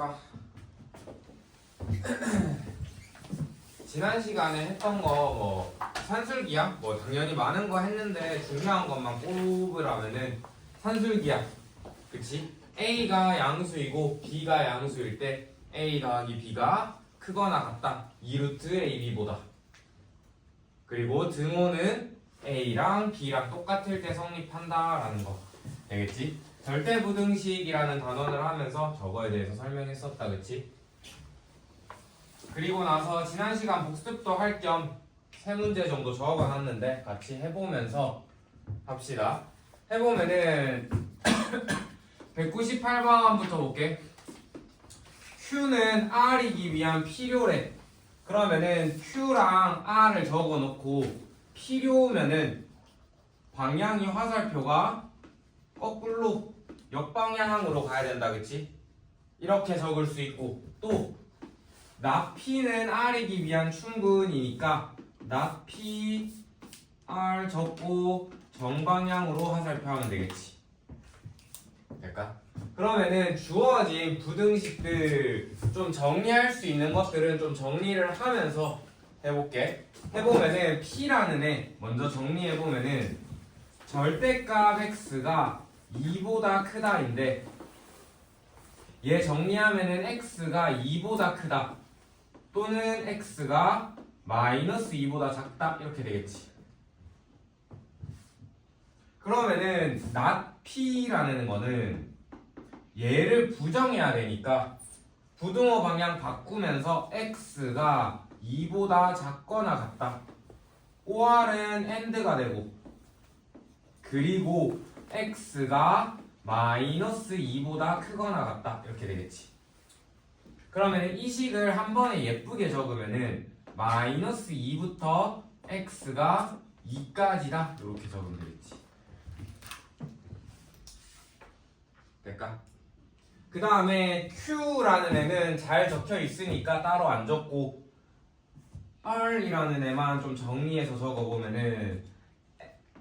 해볼까? 지난 시간에 했던 거 뭐 산술기약 뭐 당연히 많은 거 했는데 중요한 것만 뽑으라면은 산술기약 그치? A가 양수이고 B가 양수일 때 A 더하기 B가 크거나 같다 2루트 AB보다. 그리고 등호는 A랑 B랑 똑같을 때 성립한다 라는 거 되겠지? 절대부등식이라는 단원을 하면서 저거에 대해서 설명했었다 그치? 그리고 나서 지난 시간 복습도 할 겸 세 문제 정도 적어놨는데 같이 해보면서 합시다. 해보면은 198번부터 볼게. Q는 R이기 위한 필요래. 그러면은 Q랑 R을 적어놓고 필요면은 방향이 화살표가 거꾸로 역방향으로 가야 된다 그치? 이렇게 적을 수 있고 또 납P는 R이기 위한 충분이니까 납P R 적고 정방향으로 화살표 하면 되겠지. 될까? 그러면은 주어진 부등식들 좀 정리할 수 있는 것들은 좀 정리를 하면서 해볼게. 해보면은 P라는 애 먼저 정리해보면은 절대값 X가 2보다 크다인데 얘 정리하면은 X가 2보다 크다 또는 X가 마이너스 2보다 작다 이렇게 되겠지. 그러면은 납P라는 거는 얘를 부정해야 되니까 부등호 방향 바꾸면서 X가 2보다 작거나 같다. OR은 AND가 되고 그리고 X가 마이너스 2보다 크거나 같다 이렇게 되겠지. 그러면 이 식을 한 번에 예쁘게 적으면은 마이너스 2부터 X가 2까지다 이렇게 적으면 되겠지. 될까? 그 다음에 Q라는 애는 잘 적혀 있으니까 따로 안 적고 R이라는 애만 좀 정리해서 적어보면은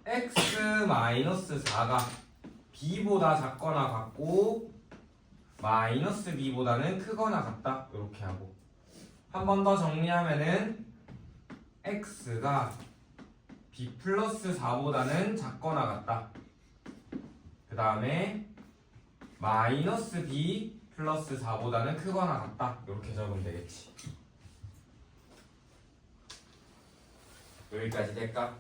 X-4가 B보다 작거나 같고 마이너스 B보다는 크거나 같다 이렇게 하고 한 번 더 정리하면은 X가 B 플러스 4보다는 작거나 같다. 그 다음에 마이너스 B 플러스 4보다는 크거나 같다 이렇게 적으면 되겠지. 여기까지 될까?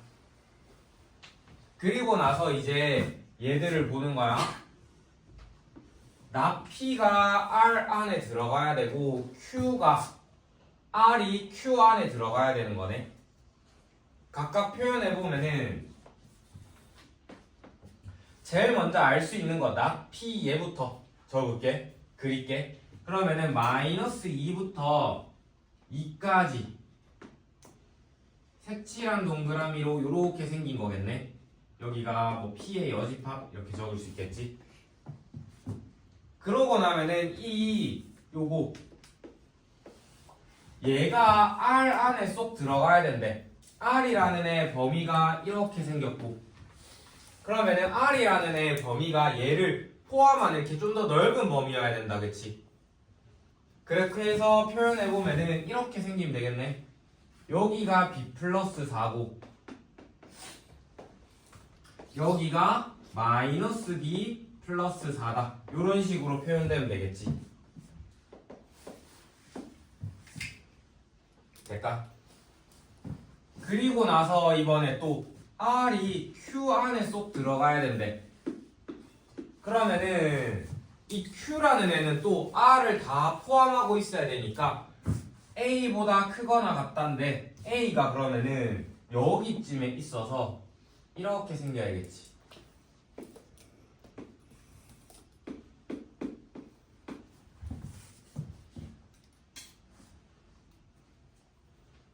그리고 나서 이제 얘들을 보는 거야. 납P가 R 안에 들어가야 되고 R이 Q 안에 들어가야 되는 거네. 각각 표현해보면은 제일 먼저 알 수 있는 거 납P 얘부터 적을게. 그릴게. 그러면은 마이너스 2부터 2까지 색칠한 동그라미로 요렇게 생긴 거겠네. 여기가 뭐 P의 여집합 이렇게 적을 수 있겠지. 그러고 나면은 요거 얘가 R 안에 쏙 들어가야 된대. R이라는 애 범위가 이렇게 생겼고 그러면은 R이라는 애 범위가 얘를 포함하는 이렇게 좀 더 넓은 범위여야 된다 그치? 그렇게 해서 표현해보면은 이렇게 생기면 되겠네. 여기가 B 플러스 4고 여기가 마이너스 B 플러스 4다. 이런 식으로 표현되면 되겠지. 될까? 그리고 나서 이번에 또 R이 Q 안에 쏙 들어가야 된대. 그러면은 이 Q라는 애는 또 R을 다 포함하고 있어야 되니까 A보다 크거나 같다인데 A가 그러면은 여기쯤에 있어서 이렇게 생겨야겠지.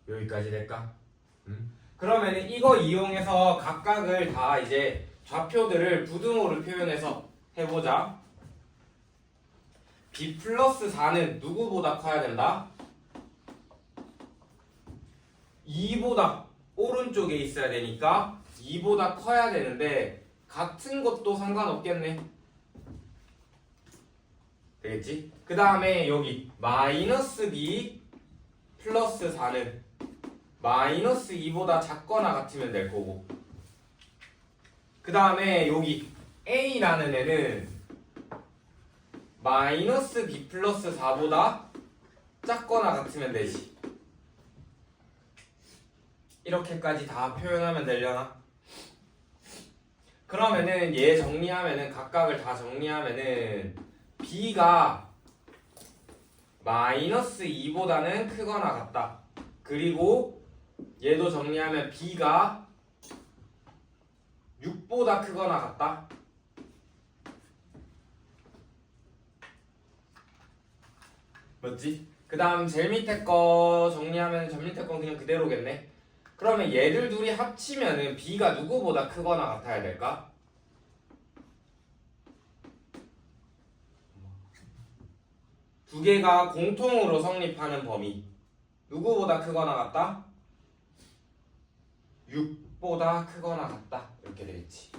여기까지 될까? 그러면 이거 이용해서 각각을 다 이제 좌표들을 부등호를 표현해서 해보자. B 플러스 4는 누구보다 커야 된다? 2보다 오른쪽에 있어야 되니까 2보다 커야 되는데 같은 것도 상관없겠네. 되겠지? 그 다음에 여기 마이너스 b 플러스 4는 마이너스 2보다 작거나 같으면 될 거고, 그 다음에 여기 a라는 애는 마이너스 b 플러스 4보다 작거나 같으면 되지. 이렇게까지 다 표현하면 되려나? 그러면은 얘 정리하면은 각각을 다 정리하면은 b가 마이너스 2보다는 크거나 같다. 그리고 얘도 정리하면 b가 6보다 크거나 같다. 맞지? 그 다음 제일 밑에 거 정리하면 저 밑에 건 그냥 그대로겠네. 그러면 얘들 둘이 합치면은 b가 누구보다 크거나 같아야 될까? 두 개가 공통으로 성립하는 범위 누구보다 크거나 같다? 6보다 크거나 같다. 이렇게 되겠지.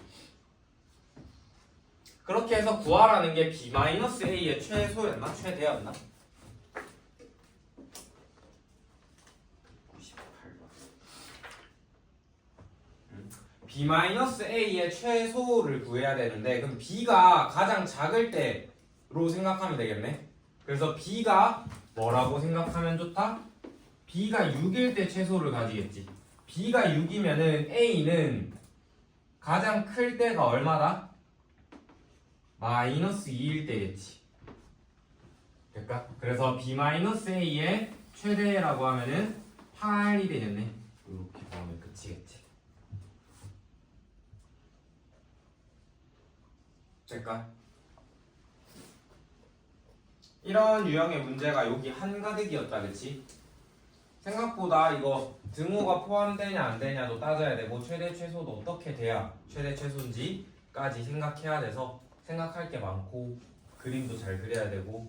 그렇게 해서 구하라는 게 b-a의 최소였나? 최대였나? b-a의 최소를 구해야 되는데, 그럼 b가 가장 작을 때로 생각하면 되겠네. 그래서 b가 뭐라고 생각하면 좋다? b가 6일 때 최소를 가지겠지. b가 6이면은 a는 가장 클 때가 얼마다? 마이너스 2일 때겠지. 될까? 그래서 b-a의 최대라고 하면은 8이 되겠네. 이렇게 보면 끝이겠지. 될까? 이런 유형의 문제가 여기 한가득이었다, 그치? 생각보다 이거 등호가 포함되냐 안 되냐도 따져야 되고, 최대 최소도 어떻게 돼야 최대 최소인지까지 생각해야 돼서 생각할 게 많고, 그림도 잘 그려야 되고.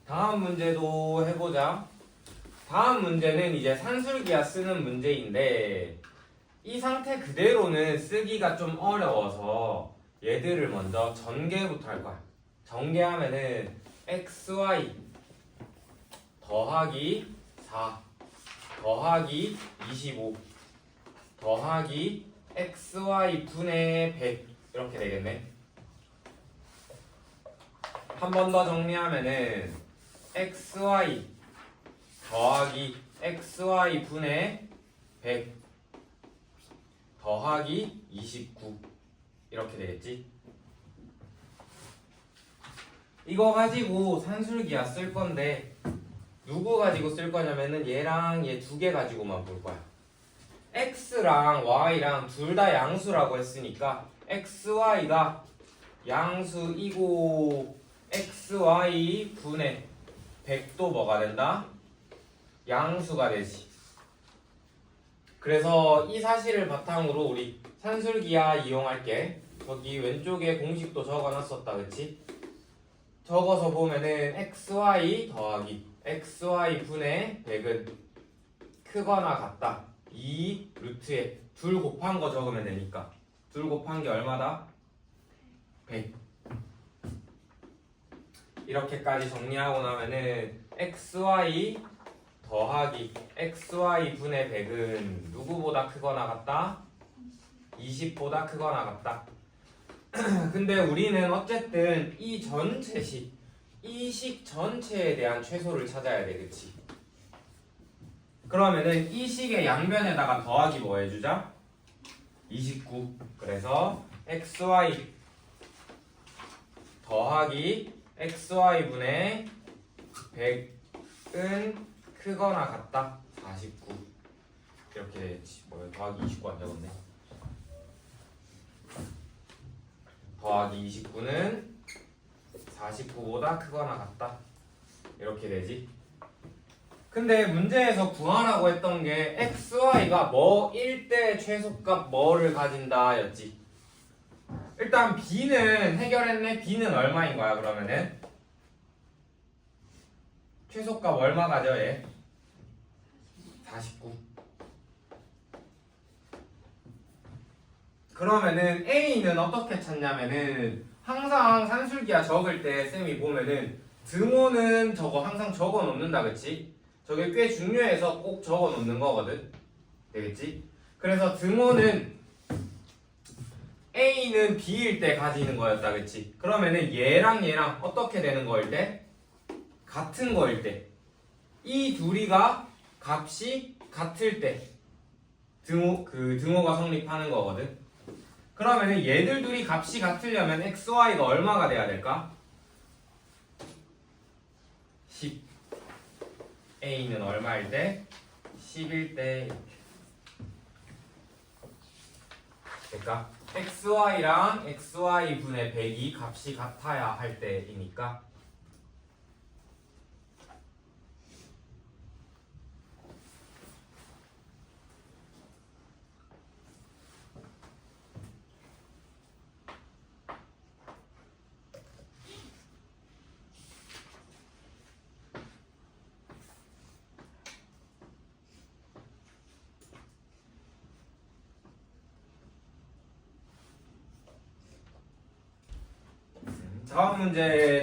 다음 문제도 해보자. 다음 문제는 이제 산술기하 쓰는 문제인데, 이 상태 그대로는 쓰기가 좀 어려워서 얘들을 먼저 전개부터 할 거야. 전개하면은 xy 더하기 4 더하기 25 더하기 xy 분의 100 이렇게 되겠네. 한 번 더 정리하면은 xy 더하기 xy 분의 100 더하기 29 이렇게 되겠지. 이거 가지고 산술기하 쓸 건데, 누구 가지고 쓸 거냐면은 얘랑 얘 두 개 가지고만 볼 거야. x랑 y랑 둘 다 양수라고 했으니까 xy가 양수이고 xy 분의 100도 뭐가 된다? 양수가 되지. 그래서 이 사실을 바탕으로 우리 산술기하 이용할게. 저기 왼쪽에 공식도 적어놨었다, 그치? 적어서 보면은 xy 더하기 xy 분의 100은 크거나 같다. 이 루트에 둘 곱한 거 적으면 되니까 둘 곱한 게 얼마다? 100. 이렇게까지 정리하고 나면은 xy 더하기 xy 분의 100은 누구보다 크거나 같다? 20보다 크거나 같다. 근데 우리는 어쨌든 이 전체식, 이 식 전체에 대한 최소를 찾아야 돼, 그치? 그러면은 이 식의 양변에다가 더하기 뭐 해주자? 29. 그래서 xy 더하기 xy 분의 100은 크거나 같다. 49. 이렇게 되겠지. 뭐야, 더하기 29 안 적었네. 더하기 29는 49보다 크거나 같다. 이렇게 되지. 근데 문제에서 구하라고 했던 게 xy가 뭐일 때 최소값 뭐를 가진다 였지. 일단 b는 해결했네. b는 얼마인 거야 그러면은? 최소값 얼마 가져 얘? 49. 그러면은 a는 어떻게 찾냐면은 항상 산술기하 적을 때 쌤이 보면은 등호는 저거 항상 적어 놓는다 그치? 저게 꽤 중요해서 꼭 적어 놓는 거거든. 되겠지? 그래서 등호는 A는 B일 때 가지는 거였다 그치? 그러면은 얘랑 얘랑 어떻게 되는 거일 때? 같은 거일 때. 이 둘이가 값이 같을 때 등호가 성립하는 거거든. 그러면은 얘들 둘이 값이 같으려면 XY가 얼마가 돼야 될까? 10. A는 얼마일 때? 10일 때. 그러니까 XY랑 XY분의 100이 값이 같아야 할 때이니까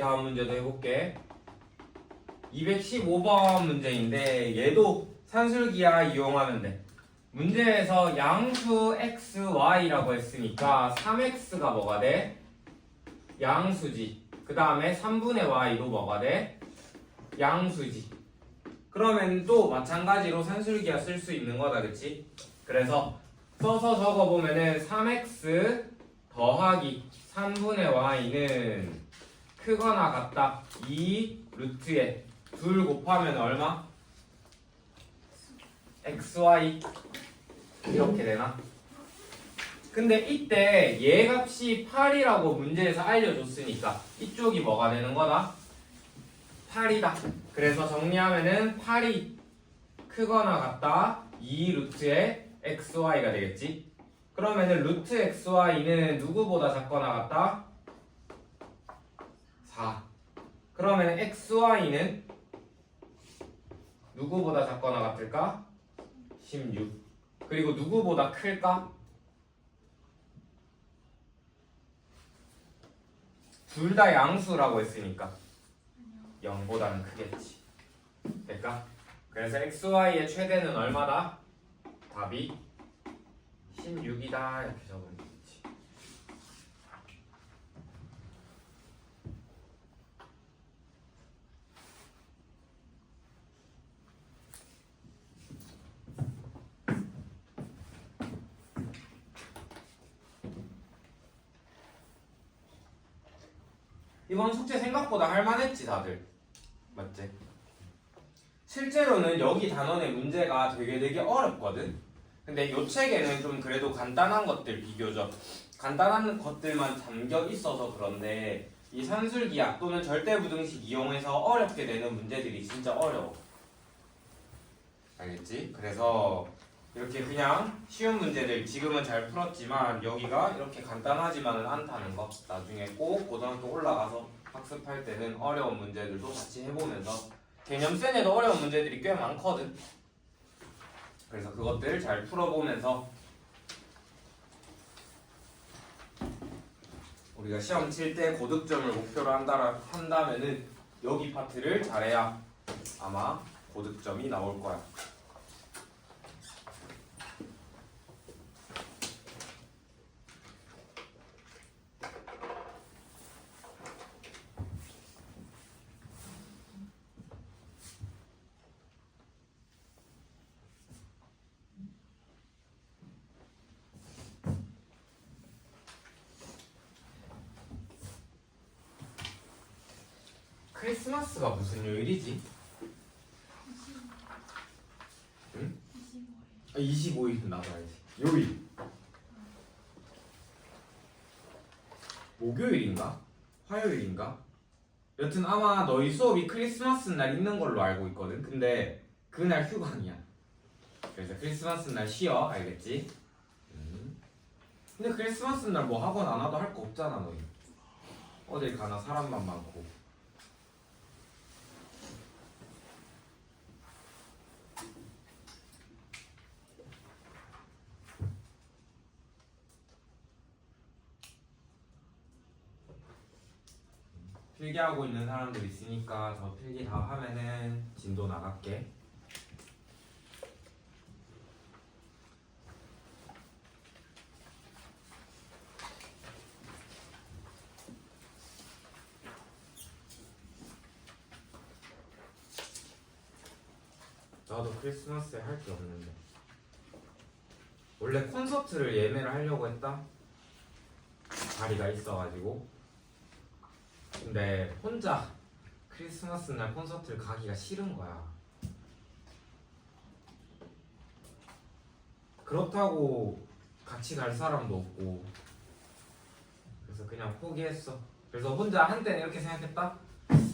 다음 문제도 해볼게. 215번 문제인데 얘도 산술기하 이용하면 돼. 문제에서 양수 x, y라고 했으니까 3x가 뭐가 돼? 양수지. 그 다음에 3분의 y도 뭐가 돼? 양수지. 그러면 또 마찬가지로 산술기하 쓸 수 있는 거다 그치? 그래서 써서 적어보면은 3x 더하기 3분의 y는 크거나 같다 2 루트에 둘 곱하면 얼마? xy 이렇게 되나? 근데 이때 얘 값이 8이라고 문제에서 알려줬으니까 이쪽이 뭐가 되는 거다? 8이다. 그래서 정리하면은 8이 크거나 같다 2 루트에 xy가 되겠지? 그러면은 루트 xy는 누구보다 작거나 같다? 4. 그러면 xy는 누구보다 작거나 같을까? 16. 그리고 누구보다 클까? 둘 다 양수라고 했으니까 0보다는 크겠지. 될까? 그래서 xy의 최대는 얼마다? 답이 16이다 이렇게 적으면 되겠지. 이번 숙제 생각보다 할만했지 다들. 맞지? 실제로는 여기 단원의 문제가 되게 어렵거든. 근데 이 책에는 좀 그래도 간단한 것들 비교적 간단한 것들만 담겨 있어서 그런데 이 산술기하 또는 절대부등식 이용해서 어렵게 되는 문제들이 진짜 어려워. 알겠지? 그래서 이렇게 그냥 쉬운 문제들 지금은 잘 풀었지만 여기가 이렇게 간단하지만은 않다는 거 나중에 꼭 고등학교 올라가서 학습할 때는 어려운 문제들도 같이 해보면서 개념센에도 어려운 문제들이 꽤 많거든. 그래서 그것들 잘 풀어보면서 우리가 시험 칠 때 고득점을 목표로 한다면은 여기 파트를 잘해야 아마 고득점이 나올 거야. 크리스마스가 무슨 요일이지? 응? 25일 나도 알지. 요일. 목요일인가? 화요일인가? 여튼 아마 너희 수업이 크리스마스 날 있는 걸로 알고 있거든. 근데 그날 휴관이야. 그래서 크리스마스 날 쉬어. 알겠지? 근데 크리스마스 날 뭐 학원 안 와도 할 거 없잖아 너희. 어딜 가나 사람만 많고. 필기하고 있는 사람들 있으니까 저 필기 다 하면은 진도 나갈게. 나도 크리스마스에 할 게 없는데. 원래 콘서트를 예매를 하려고 했다. 자리가 있어가지고. 근데 혼자 크리스마스 날 콘서트를 가기가 싫은 거야. 그렇다고 같이 갈 사람도 없고. 그래서 그냥 포기했어. 그래서 혼자 한때는 이렇게 생각했다.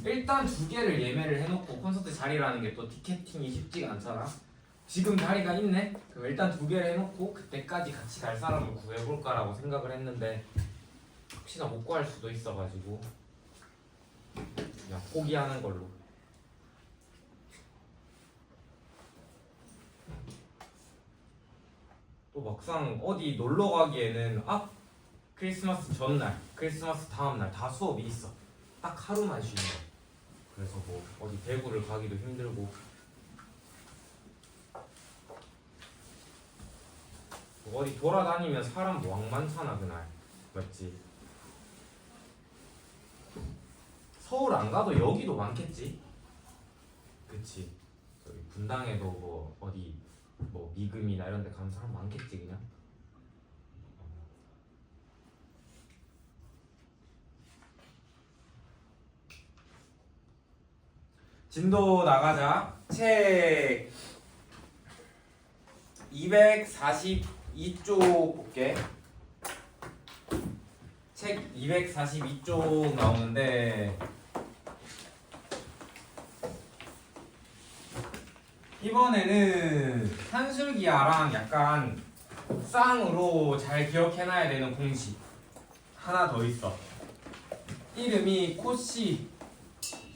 일단 2개를 예매를 해놓고 콘서트 자리라는 게 또 티켓팅이 쉽지가 않잖아. 지금 자리가 있네? 그럼 일단 2개를 해놓고 그때까지 같이 갈 사람을 구해볼까라고 생각을 했는데 혹시나 못 구할 수도 있어가지고 그냥 포기하는 걸로. 또 막상 어디 놀러 가기에는 크리스마스 전날, 크리스마스 다음날 다 수업이 있어. 딱 하루만 쉬는 거. 그래서 뭐 어디 대구를 가기도 힘들고. 어디 돌아다니면 사람 왕 많잖아 그날. 맞지? 서울 안 가도 여기도 많겠지? 그치? 저기 분당에도 뭐 어디 뭐 미금이나 이런 데 가는 사람 많겠지 그냥? 진도 나가자. 책 242쪽 볼게. 책 242쪽 나오는데 이번에는 산술기하랑 약간 쌍으로 잘 기억해놔야 되는 공식 하나 더 있어. 이름이 코시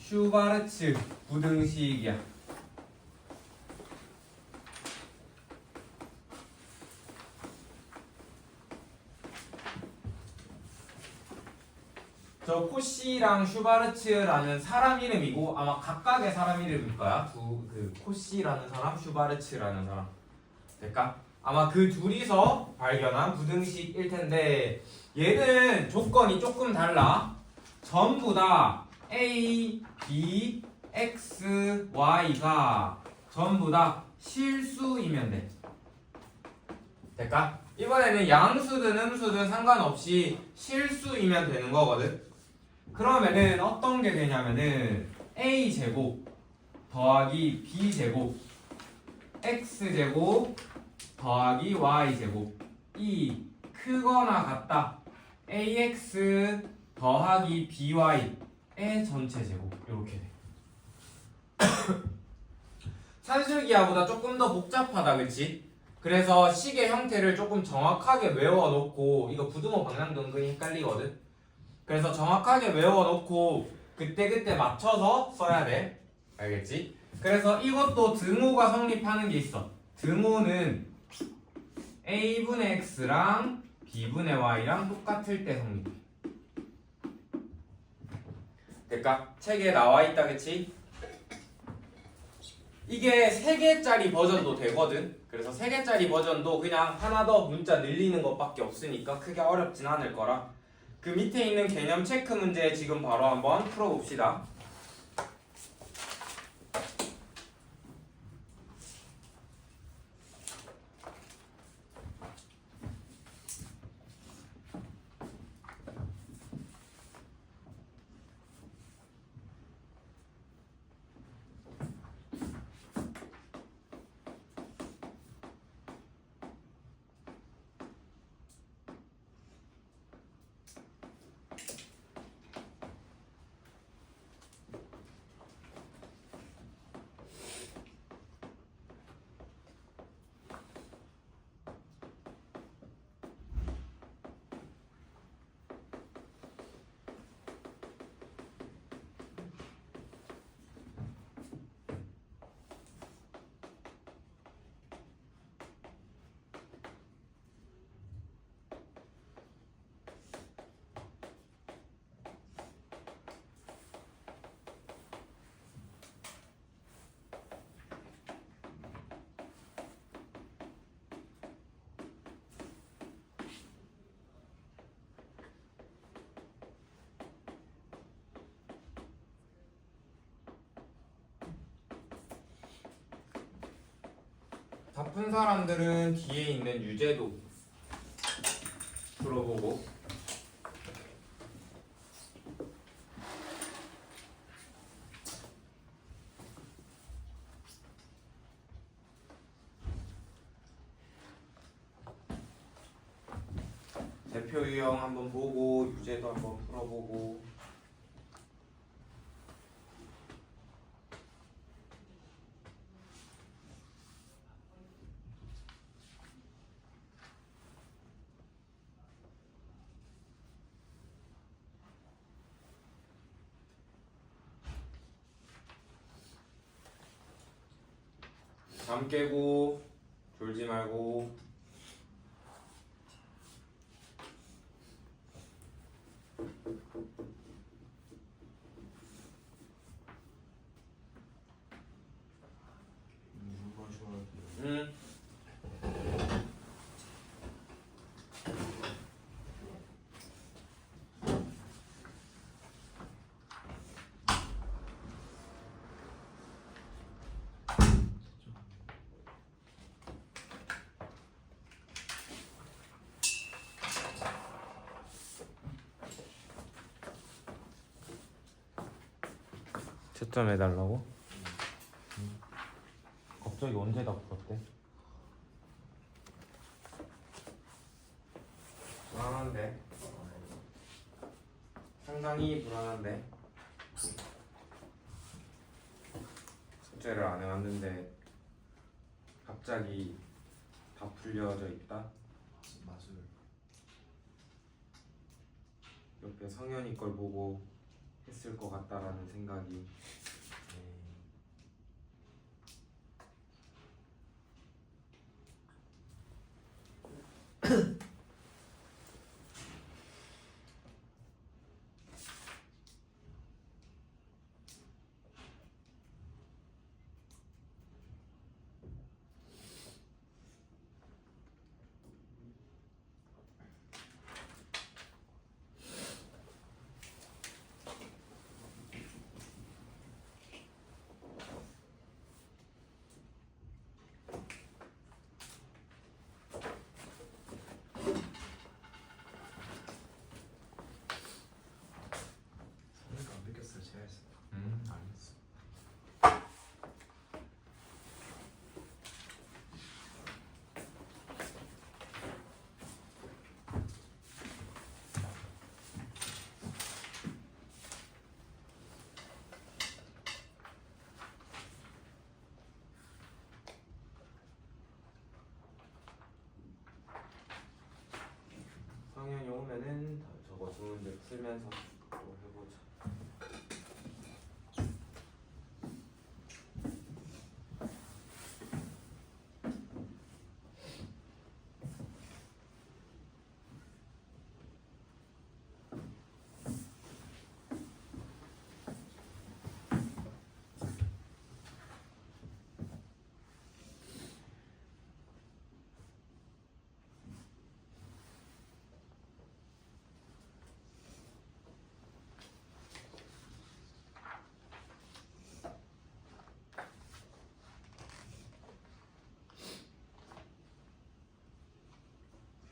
슈바르츠 부등식이야. 저 코시랑 슈바르츠라는 사람 이름이고 아마 각각의 사람 이름일 거야. 그 코시라는 사람, 슈바르츠라는 사람. 될까? 아마 그 둘이서 발견한 부등식일 텐데 얘는 조건이 조금 달라. 전부 다 A, B, X, Y가 전부 다 실수이면 돼. 될까? 이번에는 양수든 음수든 상관없이 실수이면 되는 거거든. 그러면은 어떤 게 되냐면은 A제곱 더하기 B제곱 X제곱 더하기 Y제곱 이 크거나 같다. AX 더하기 BY의 전체 제곱 이렇게 돼. 산술기하보다 조금 더 복잡하다 그치? 그래서 식의 형태를 조금 정확하게 외워놓고 이거 부등호 방향도 은근히 헷갈리거든. 그래서 정확하게 외워놓고 그때그때 맞춰서 써야 돼. 알겠지? 그래서 이것도 등호가 성립하는 게 있어. 등호는 A분의 X랑 B분의 Y랑 똑같을 때 성립해. 될까? 책에 나와있다 그치? 이게 3개짜리 버전도 되거든. 그래서 3개짜리 버전도 그냥 하나 더 문자 늘리는 것밖에 없으니까 크게 어렵진 않을 거라. 그 밑에 있는 개념 체크 문제 지금 바로 한번 풀어봅시다. 다 푼 사람들은 뒤에 있는 유제도 풀어보고 대표 유형 한번 보고 유제도 한번 풀어보고 잠 깨고 졸지 말고 응. 채점 해달라고? 갑자기 언제 다 풀었대? 불안한데? 상당히 불안한데? 숙제를 안 해왔는데 갑자기 다 풀려져 있다? 맞아요. 옆에 성현이 걸 보고 했을 것 같다라는 생각이 성의가 안 느꼈어요. 제가 했어요. 알겠어. 성현이 오면은 저거 두 문제 풀면서 또 해보자.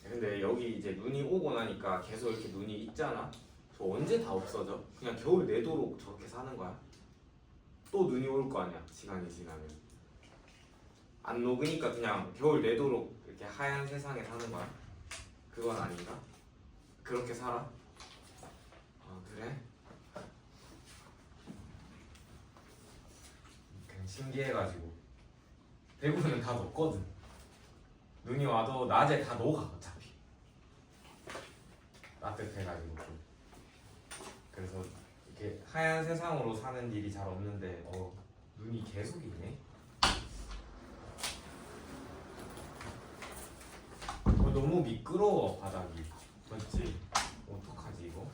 근데 여기 이제 눈이 오고 나니까 계속 이렇게 눈이 있잖아. 저 언제 다 없어져? 그냥 겨울 내도록 저렇게 사는 거야? 또 눈이 올 거 아니야, 시간이 지나면. 안 녹으니까 그냥 겨울 내도록 이렇게 하얀 세상에 사는 거야? 그건 아닌가? 그렇게 살아? 아, 그래? 그냥 신기해가지고. 대구는 다 녹거든. 눈이 와도 낮에 다 녹아 어차피. 따뜻해가지고 좀. 그래서 이렇게 하얀 세상으로 사는 일이 잘 없는데 눈이 계속 있네. 너무 미끄러워 바닥이. 맞지? 어떡하지 이거?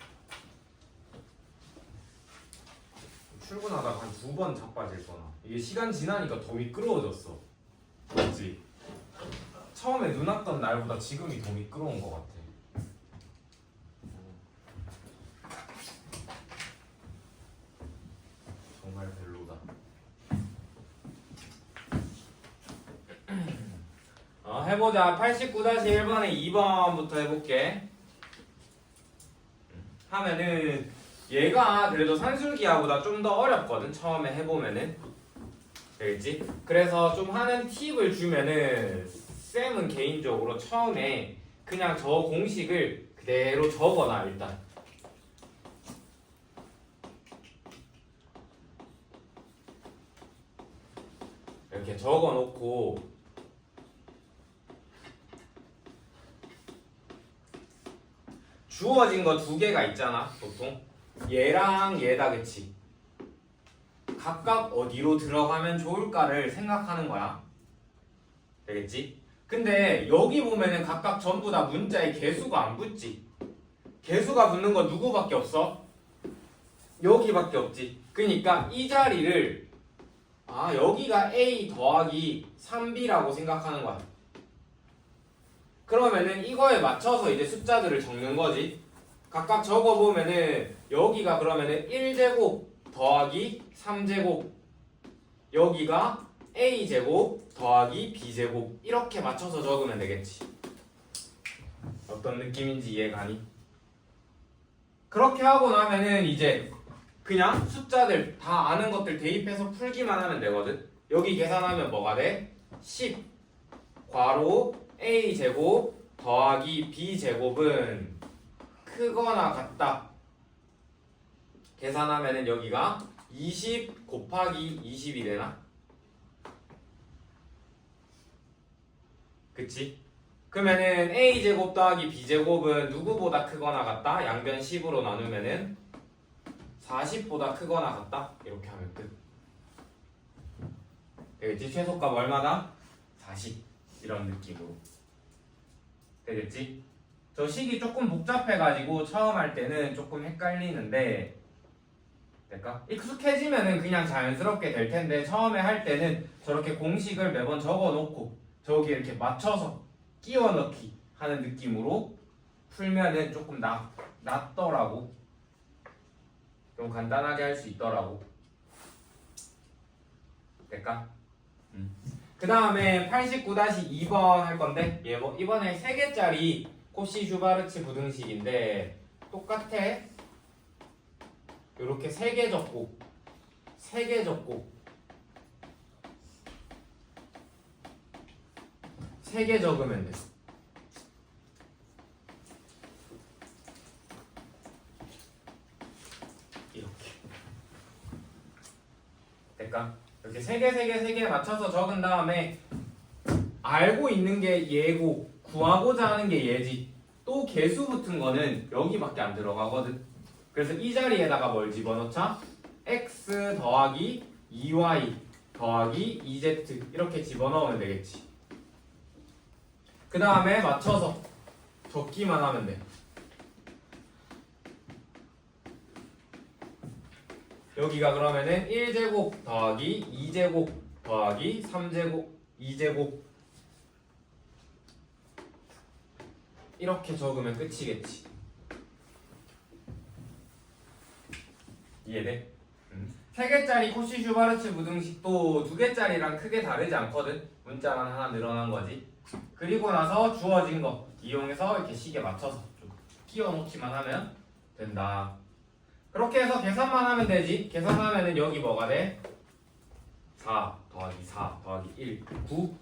출근하다가 한 2번 자빠질 거나. 이게 시간 지나니까 더 미끄러워졌어. 맞지? 처음에 눈 왔던 날보다 지금이 더 미끄러운 것 같아. 정말 별로다. 해보자. 89-1번에 2번부터 해볼게. 하면은 얘가 그래도 산술기하보다 좀 더 어렵거든. 처음에 해보면은. 되겠지? 그래서 좀 하는 팁을 주면은 쌤은 개인적으로 처음에 그냥 저 공식을 그대로 적어놔 일단. 이렇게 적어놓고 주어진 거 두 개가 있잖아 보통. 얘랑 얘다 그치? 각각 어디로 들어가면 좋을까를 생각하는 거야. 되겠지? 근데 여기 보면은 각각 전부 다 문자에 개수가 안 붙지. 개수가 붙는 거 누구밖에 없어? 여기밖에 없지. 그러니까 이 자리를 여기가 A 더하기 3B라고 생각하는 거야. 그러면은 이거에 맞춰서 이제 숫자들을 적는 거지. 각각 적어보면은 여기가 그러면은 1제곱 더하기 3제곱, 여기가 A제곱 더하기 B제곱, 이렇게 맞춰서 적으면 되겠지. 어떤 느낌인지 이해가니? 그렇게 하고 나면은 이제 그냥 숫자들 다 아는 것들 대입해서 풀기만 하면 되거든. 여기 계산하면 뭐가 돼? 10 괄호 A제곱 더하기 B제곱은 크거나 같다. 계산하면은 여기가 20 곱하기 20이 되나? 그치? 그러면은 A제곱 더하기 B제곱은 누구보다 크거나 같다? 양변 10으로 나누면은 40보다 크거나 같다? 이렇게 하면 끝. 되겠지? 최소값 얼마다? 40. 이런 느낌으로. 되겠지? 저 식이 조금 복잡해가지고 처음 할 때는 조금 헷갈리는데, 될까? 익숙해지면은 그냥 자연스럽게 될 텐데, 처음에 할 때는 저렇게 공식을 매번 적어 놓고 저기 이렇게 맞춰서 끼워 넣기 하는 느낌으로 풀면은 조금 낫더라고. 좀 간단하게 할 수 있더라고. 될까? 그 다음에 89-2번 할 건데, 이번에 3개짜리 코시-슈바르츠 부등식인데 똑같아. 이렇게 3개 적고 3개 적고 3개 적으면 돼. 이렇게. 될까? 이렇게 3개 맞춰서 적은 다음에 알고 있는 게 얘고 구하고자 하는 게 얘지. 또 개수 붙은 거는 여기밖에 안 들어가거든. 그래서 이 자리에다가 뭘 집어넣자? x 더하기 2y 더하기 2z 이렇게 집어넣으면 되겠지. 그 다음에 맞춰서 적기만 하면 돼. 여기가 그러면은 1제곱 더하기 2제곱 더하기 3제곱 2제곱 이렇게 적으면 끝이겠지. 이해돼? 3개짜리 코시-슈바르츠 부등식도 2개짜리랑 크게 다르지 않거든. 문자만 하나 늘어난 거지. 그리고 나서 주어진 거 이용해서 이렇게 식에 맞춰서 좀 끼워 놓기만 하면 된다. 그렇게 해서 계산만 하면 되지. 계산하면은 여기 뭐가 돼? 4 더하기 4 더하기 1 9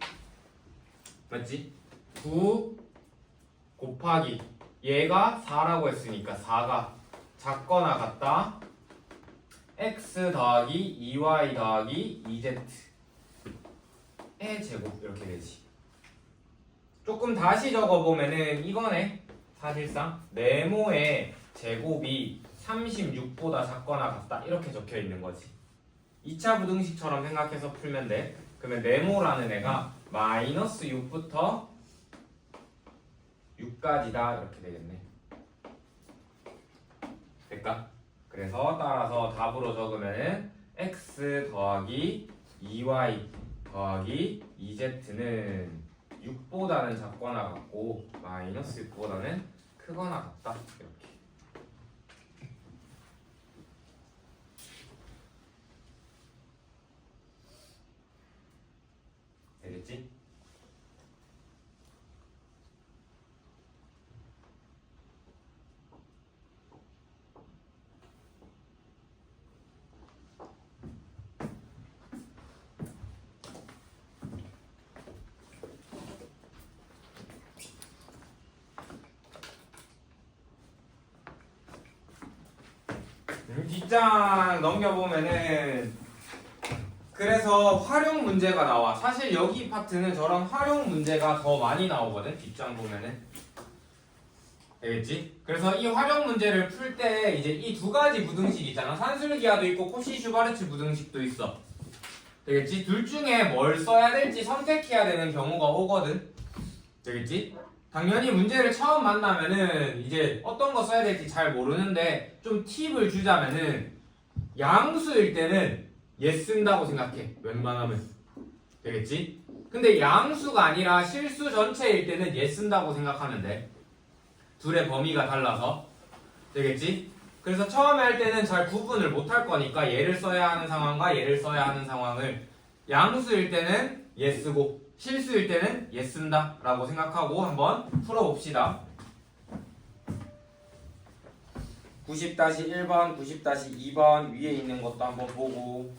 맞지? 9 곱하기 얘가 4라고 했으니까 4가 작거나 같다 x 더하기 2y 더하기 2z의 제곱 이렇게 되지. 조금 다시 적어보면은 이거네. 사실상 네모의 제곱이 36보다 작거나 같다 이렇게 적혀 있는 거지. 2차 부등식처럼 생각해서 풀면 돼. 그러면 네모라는 애가 마이너스 6부터 6까지다 이렇게 되겠네. 될까? 그래서 따라서 답으로 적으면 x 더하기 2y 더하기 2z는 6보다는 작거나 같고 마이너스 6보다는 크거나 같다 이렇게. 되겠지? 뒷장 넘겨보면은 그래서 활용 문제가 나와. 사실 여기 파트는 저런 활용 문제가 더 많이 나오거든. 뒷장 보면은. 되겠지? 그래서 이 활용 문제를 풀 때 이제 이 두 가지 부등식 있잖아. 산술기하도 있고 코시-슈바르츠 부등식도 있어. 되겠지? 둘 중에 뭘 써야 될지 선택해야 되는 경우가 오거든. 되겠지? 당연히 문제를 처음 만나면은 이제 어떤 거 써야 될지 잘 모르는데 좀 팁을 주자면은 양수일 때는 얘 쓴다고 생각해. 웬만하면. 되겠지? 근데 양수가 아니라 실수 전체일 때는 얘 쓴다고 생각하면 돼. 둘의 범위가 달라서. 되겠지? 그래서 처음에 할 때는 잘 구분을 못 할 거니까 얘를 써야 하는 상황과 얘를 써야 하는 상황을 양수일 때는 얘 쓰고 실수일 때는 얘 쓴다 라고 생각하고 한번 풀어봅시다. 90-1번, 90-2번 위에 있는 것도 한번 보고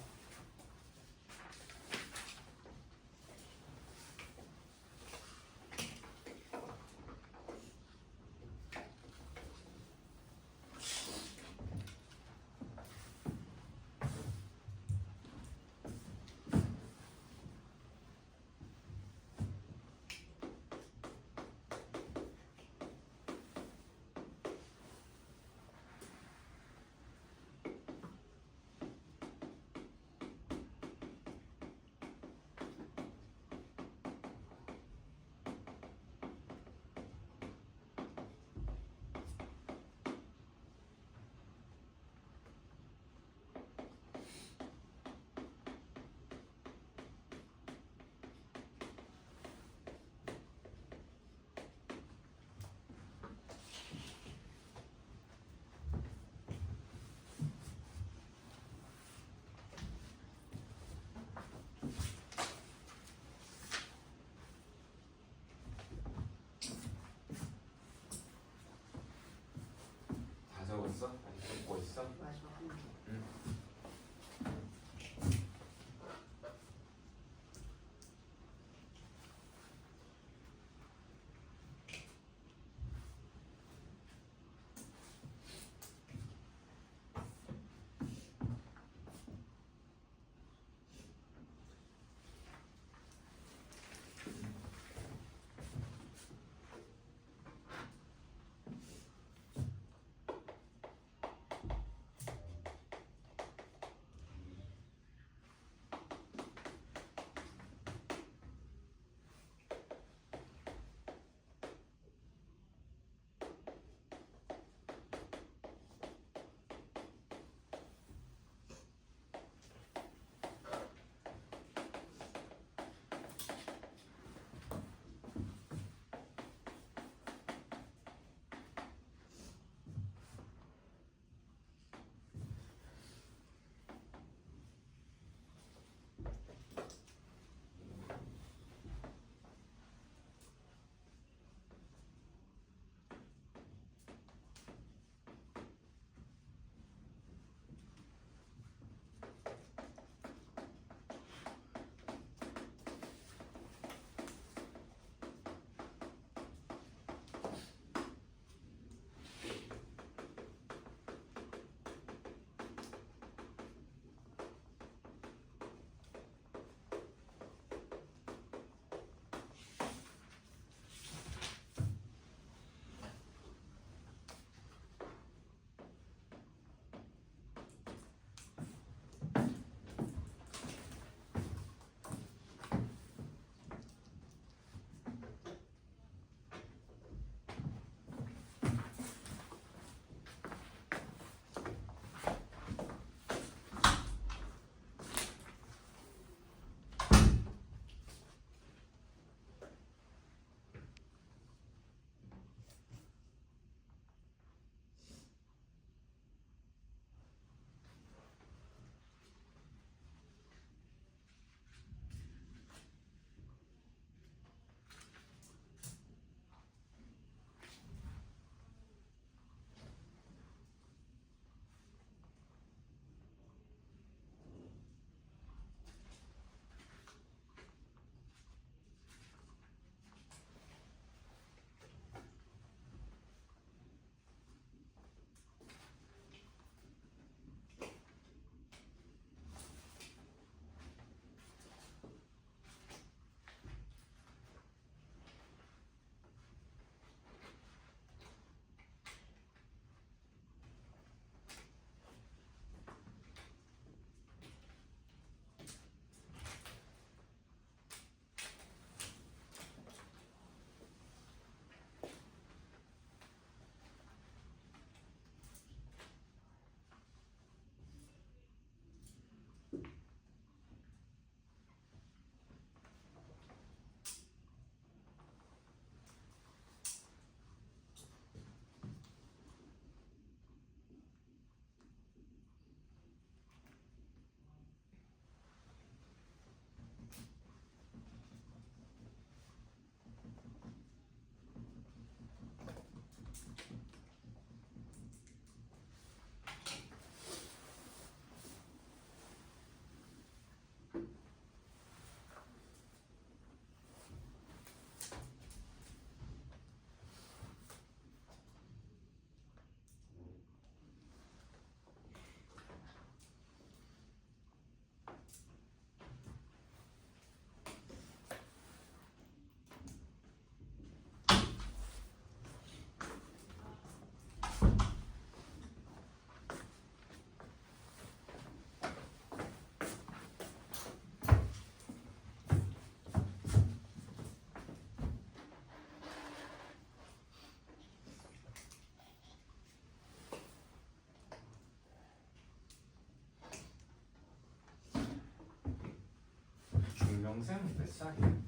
김정쌤은 몇 살이야?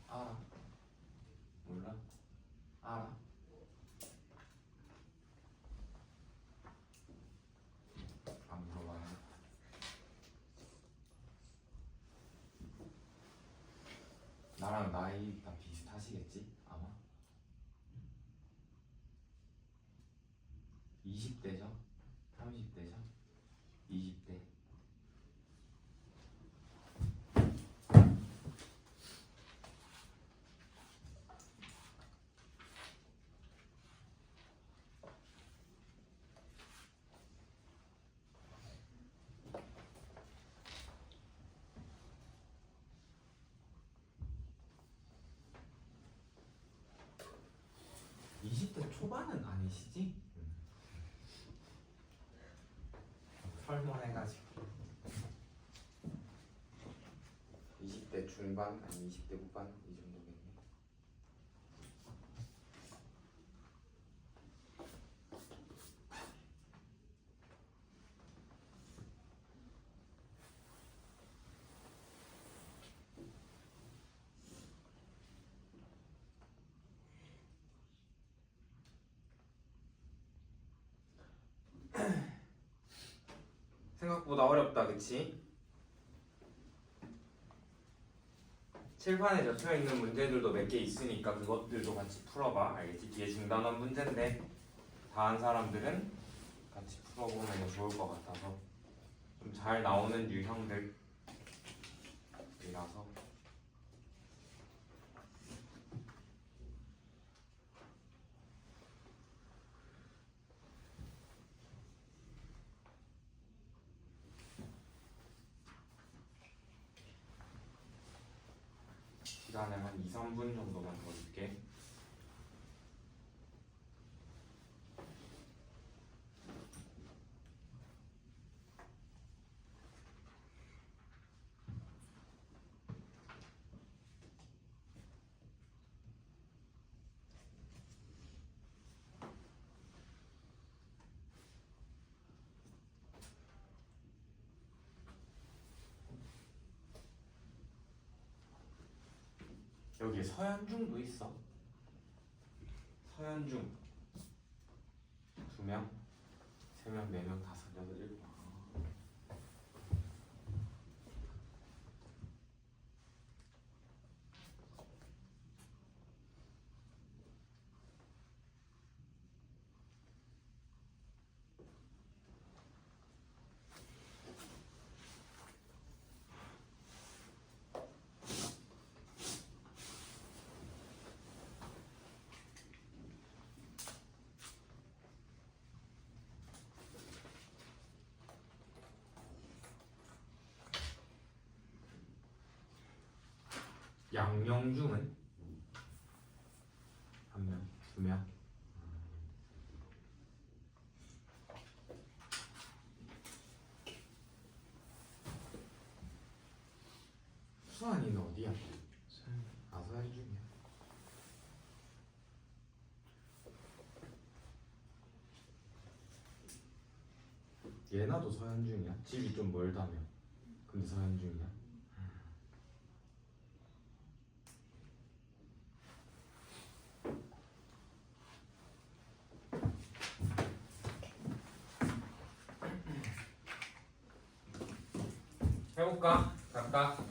알아? 몰라? 알아? 안 물어봐요. 나랑 나이 다 비슷하시겠지? 아마 20대죠? 30대죠? 20대. 초반은 아니시지? 설문해가지고 20대 중반 아니 20대 후반 이 정도겠네. 생각보다 어렵다, 그치? 칠판에 적혀있는 문제들도 몇 개 있으니까 그것들도 같이 풀어봐. 알겠지? 뒤에 중단원 문제인데 다 한 사람들은 같이 풀어보면 좋을 것 같아서 좀 잘 나오는 유형들이라서. 시간을 한 2, 3분 정도만 더 줄게. 여기에 서현중도 있어. 서현중 2명, 3명, 4명, 5, 6, 7. 양명중은 1명, 2명. 수환이는 어디야? 아, 서현중이야. 얘나도 서현중이야? 집이 좀 멀다며. 근데 서현중이야? 해볼까? 각각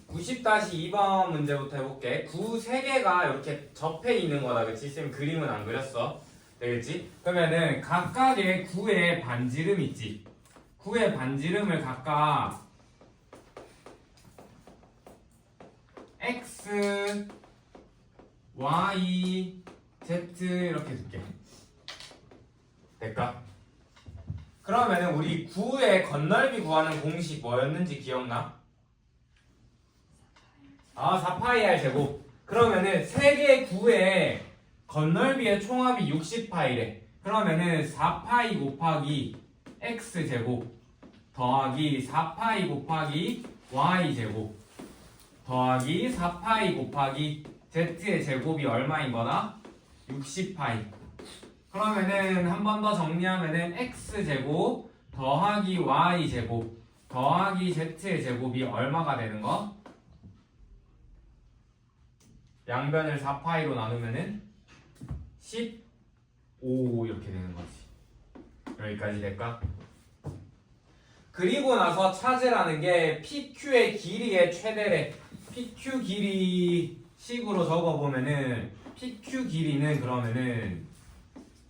90-2번 문제부터 해볼게. 9 3개가 이렇게 접해 있는 거다, 그치? 쌤 그림은 안 그렸어. 되겠지? 그러면은 각각의 9의 반지름 있지? 9의 반지름을 각각 x, y, z 이렇게 줄게. 될까? 그러면은 우리 9의 건널비 구하는 공식 뭐였는지 기억나? 아, 4파이 제곱. 그러면은 3개의 9의 건널비의 총합이 60파이래. 그러면은 4파이 곱하기 x제곱 더하기 4파이 곱하기 y제곱 더하기 4파이 곱하기 z의 제곱이 얼마인 거다? 60파이. 그러면은 한 번 더 정리하면은 x제곱 더하기 y제곱 더하기 z의 제곱이 얼마가 되는 거? 양변을 4파이로 나누면은 15 이렇게 되는 거지. 여기까지 될까? 그리고 나서 찾으라는 게 PQ의 길이의 최대래. PQ 길이 식으로 적어보면은 PQ 길이는 그러면은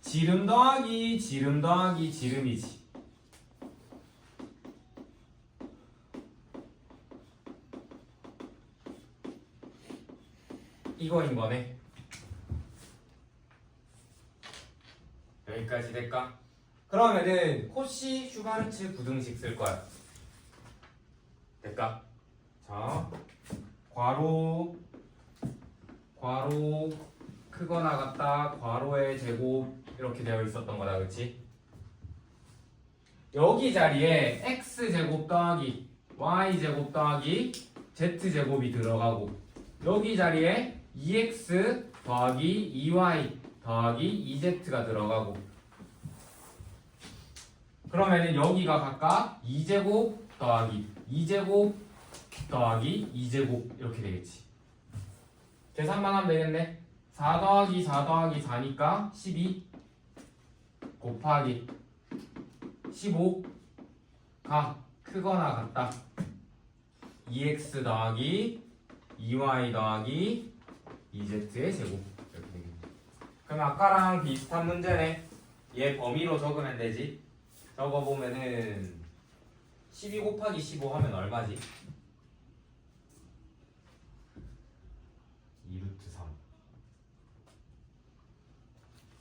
지름 더하기 지름 더하기 지름이지. 이거인 거네. 여기까지 될까? 그러면은 코시 슈바르츠 부등식 쓸 거야. 될까? 자, 괄호 크거나 같다. 괄호의 제곱 이렇게 되어 있었던 거다, 그렇지? 여기 자리에 x 제곱 더하기 y 제곱 더하기 z 제곱이 들어가고 여기 자리에 2x 더하기 2y 더하기 2z가 들어가고 그러면은 여기가 각각 2제곱 더하기 2제곱 더하기 2제곱 이렇게 되겠지. 계산만 하면 되겠네. 4 더하기 4 더하기 4니까 12 곱하기 15가 크거나 같다. 2x 더하기 2y 더하기 2z의 제곱 이렇게 되겠네. 그럼 아까랑 비슷한 문제네. 얘 범위로 적으면 되지. 적어보면은 12 곱하기 15 하면 얼마지? 2루트 3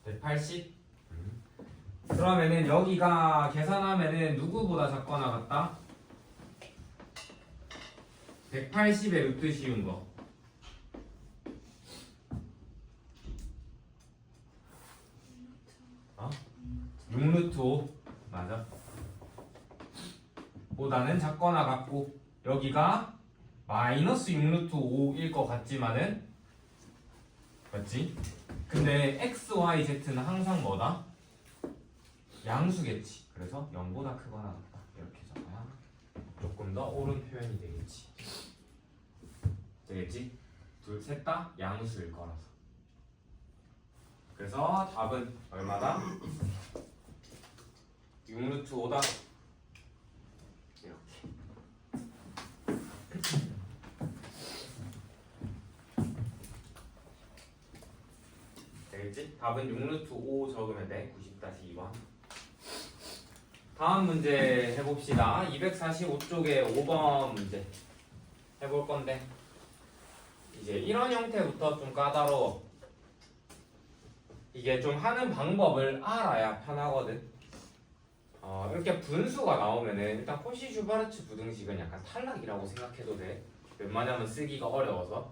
180? 그러면은 여기가 계산하면은 누구보다 작거나 같다? 180의 루트 씌운 거. 어? 6루트 5 맞아. 보다는 작거나 같고 여기가 마이너스 6루트 5일 것 같지만은 맞지? 근데 x, y, z는 항상 뭐다? 양수겠지. 그래서 0보다 크거나 같다. 이렇게 적어야 조금 더 옳은 표현이 되겠지. 되겠지? 둘, 셋 다 양수일 거라서. 그래서 답은 얼마다? 6루트 5다. 이렇게. 되겠지? 답은 6루트 5 적으면 돼. 90-2번. 다음 문제 해봅시다. 245쪽에 5번 문제 해볼 건데 이제 이런 형태부터 좀 까다로워. 이게 좀 하는 방법을 알아야 편하거든. 이렇게 분수가 나오면은 일단 코시-슈바르츠 부등식은 약간 탈락이라고 생각해도 돼. 웬만하면 쓰기가 어려워서.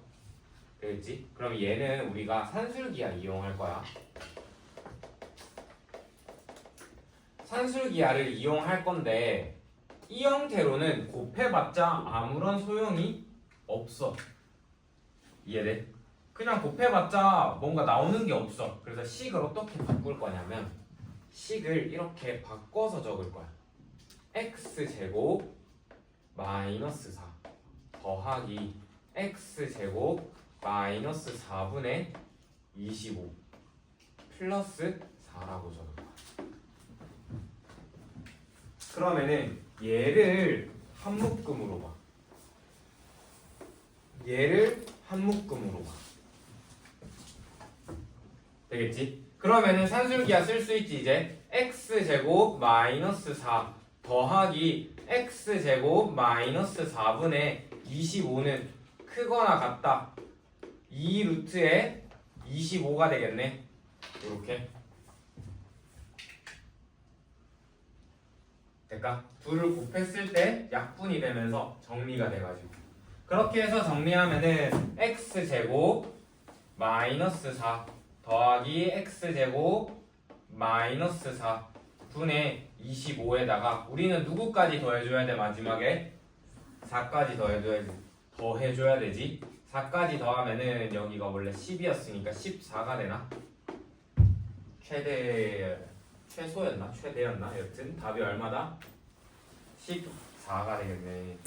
되겠지? 그럼 얘는 우리가 산술기하 이용할 거야. 산술기하를 이용할 건데 이 형태로는 곱해봤자 아무런 소용이 없어. 이해돼? 그냥 곱해봤자 뭔가 나오는 게 없어. 그래서 식을 어떻게 바꿀 거냐면 식을 이렇게 바꿔서 적을 거야. x제곱 마이너스 4 더하기 x제곱 마이너스 4분의 25 플러스 4라고 적을 거야. 그러면은 얘를 한 묶음으로 봐. 얘를 한 묶음으로 봐. 되겠지? 그러면은 산술기하 쓸 수 있지. 이제 x제곱 마이너스 4 더하기 x제곱 마이너스 4분의 25는 크거나 같다. 2루트에 25가 되겠네. 이렇게 될까? 둘을 곱했을 때 약분이 되면서 정리가 돼가지고 그렇게 해서 정리하면은 x제곱 마이너스 4 더하기 x제곱 마이너스 4 분의 25에다가 우리는 누구까지 더해줘야 돼? 마지막에 4까지 더해줘야 되지. 4까지 더하면은 여기가 원래 10이었으니까 14가 되나? 최소였나? 최대였나? 여튼 답이 얼마다? 4가 되겠네.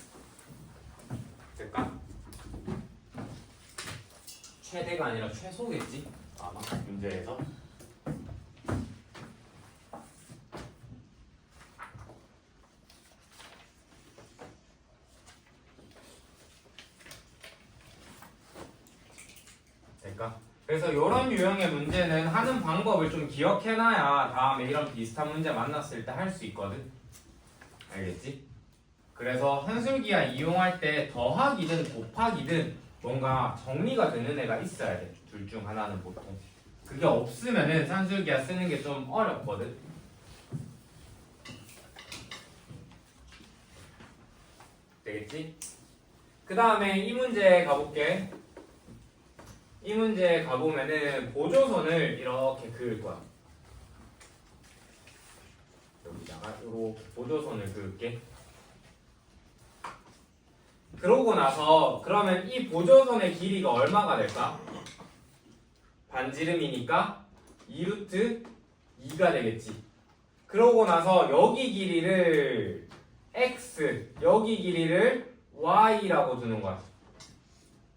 될까? 최대가 아니라 최소겠지? 아마 문제에서. 될까? 그래서 이런 유형의 문제는 하는 방법을 좀 기억해놔야 다음에 이런 비슷한 문제 만났을 때 할 수 있거든. 알겠지? 그래서 산술기하 이용할 때 더하기든 곱하기든 뭔가 정리가 되는 애가 있어야 돼. 둘 중 하나는 보통. 그게 없으면은 산술기하 쓰는 게 좀 어렵거든. 되겠지? 그 다음에 이 문제 가볼게. 이 문제 가보면은 보조선을 이렇게 그을 거야. 여기다가 이렇게 보조선을 그을게. 그러고 나서 그러면 이 보조선의 길이가 얼마가 될까? 반지름이니까 2루트 2가 되겠지. 그러고 나서 여기 길이를 x, 여기 길이를 y라고 두는 거야.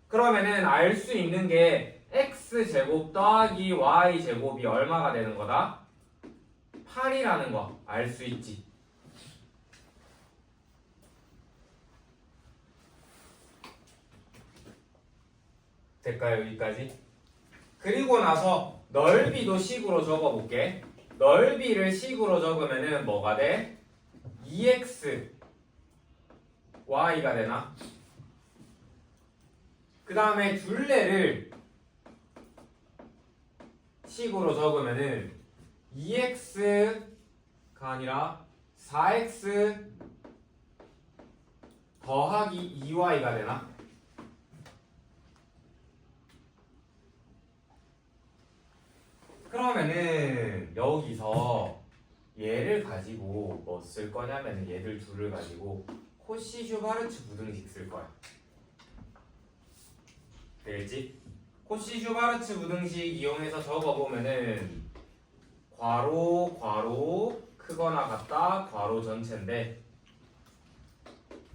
그러면은 알 수 있는 게 x제곱 더하기 y제곱이 얼마가 되는 거다? 8이라는 거 알 수 있지. 될까요? 여기까지? 그리고 나서 넓이도 식으로 적어볼게. 넓이를 식으로 적으면은 뭐가 돼? 2x y가 되나? 그 다음에 둘레를 식으로 적으면은 2x가 아니라 4x 더하기 2y가 되나? 그러면은 여기서 얘를 가지고 뭐 쓸 거냐면 얘들 둘을 가지고 코시-슈바르츠 부등식 쓸 거야. 되겠지? 코시-슈바르츠 부등식 이용해서 적어보면은 괄호 괄호 크거나 같다 괄호 전체인데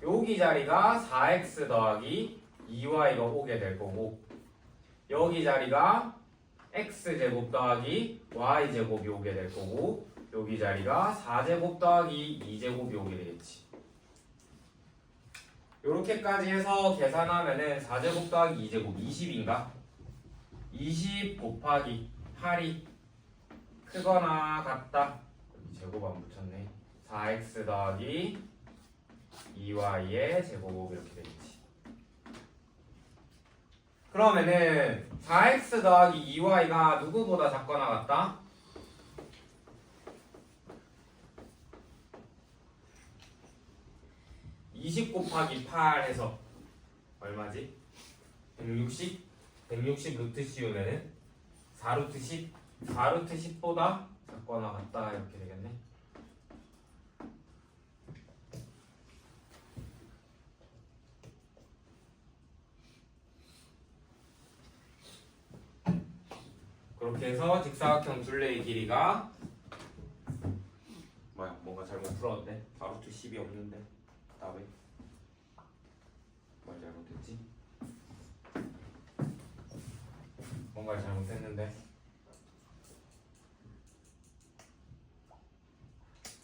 여기 자리가 4x 더하기 2y가 오게 될 거고 여기 자리가 x제곱 더하기 y제곱이 오게 될 거고 여기 자리가 4제곱 더하기 2제곱이 오게 되겠지. 요렇게까지 해서 계산하면은 4제곱 더하기 2제곱 20인가? 20 곱하기 8이 크거나 같다. 여기 제곱 안 붙였네. 4x 더하기 2y의 제곱 이렇게 되겠지. 그러면은 4x 더하기 2y가 누구보다 작거나 같다? (20) 곱하기 8 해서 얼마지? 160? 160 루트 씌우면은 4루트 10? 4루트 10보다 작거나 같다 이렇게 되겠네. 그렇게 해서 직사각형 둘레의 길이가 뭐야? 뭔가 잘못 풀었네. 4루트 10이 없는데 답에 뭘 잘못했지? 뭔가를 잘못했는데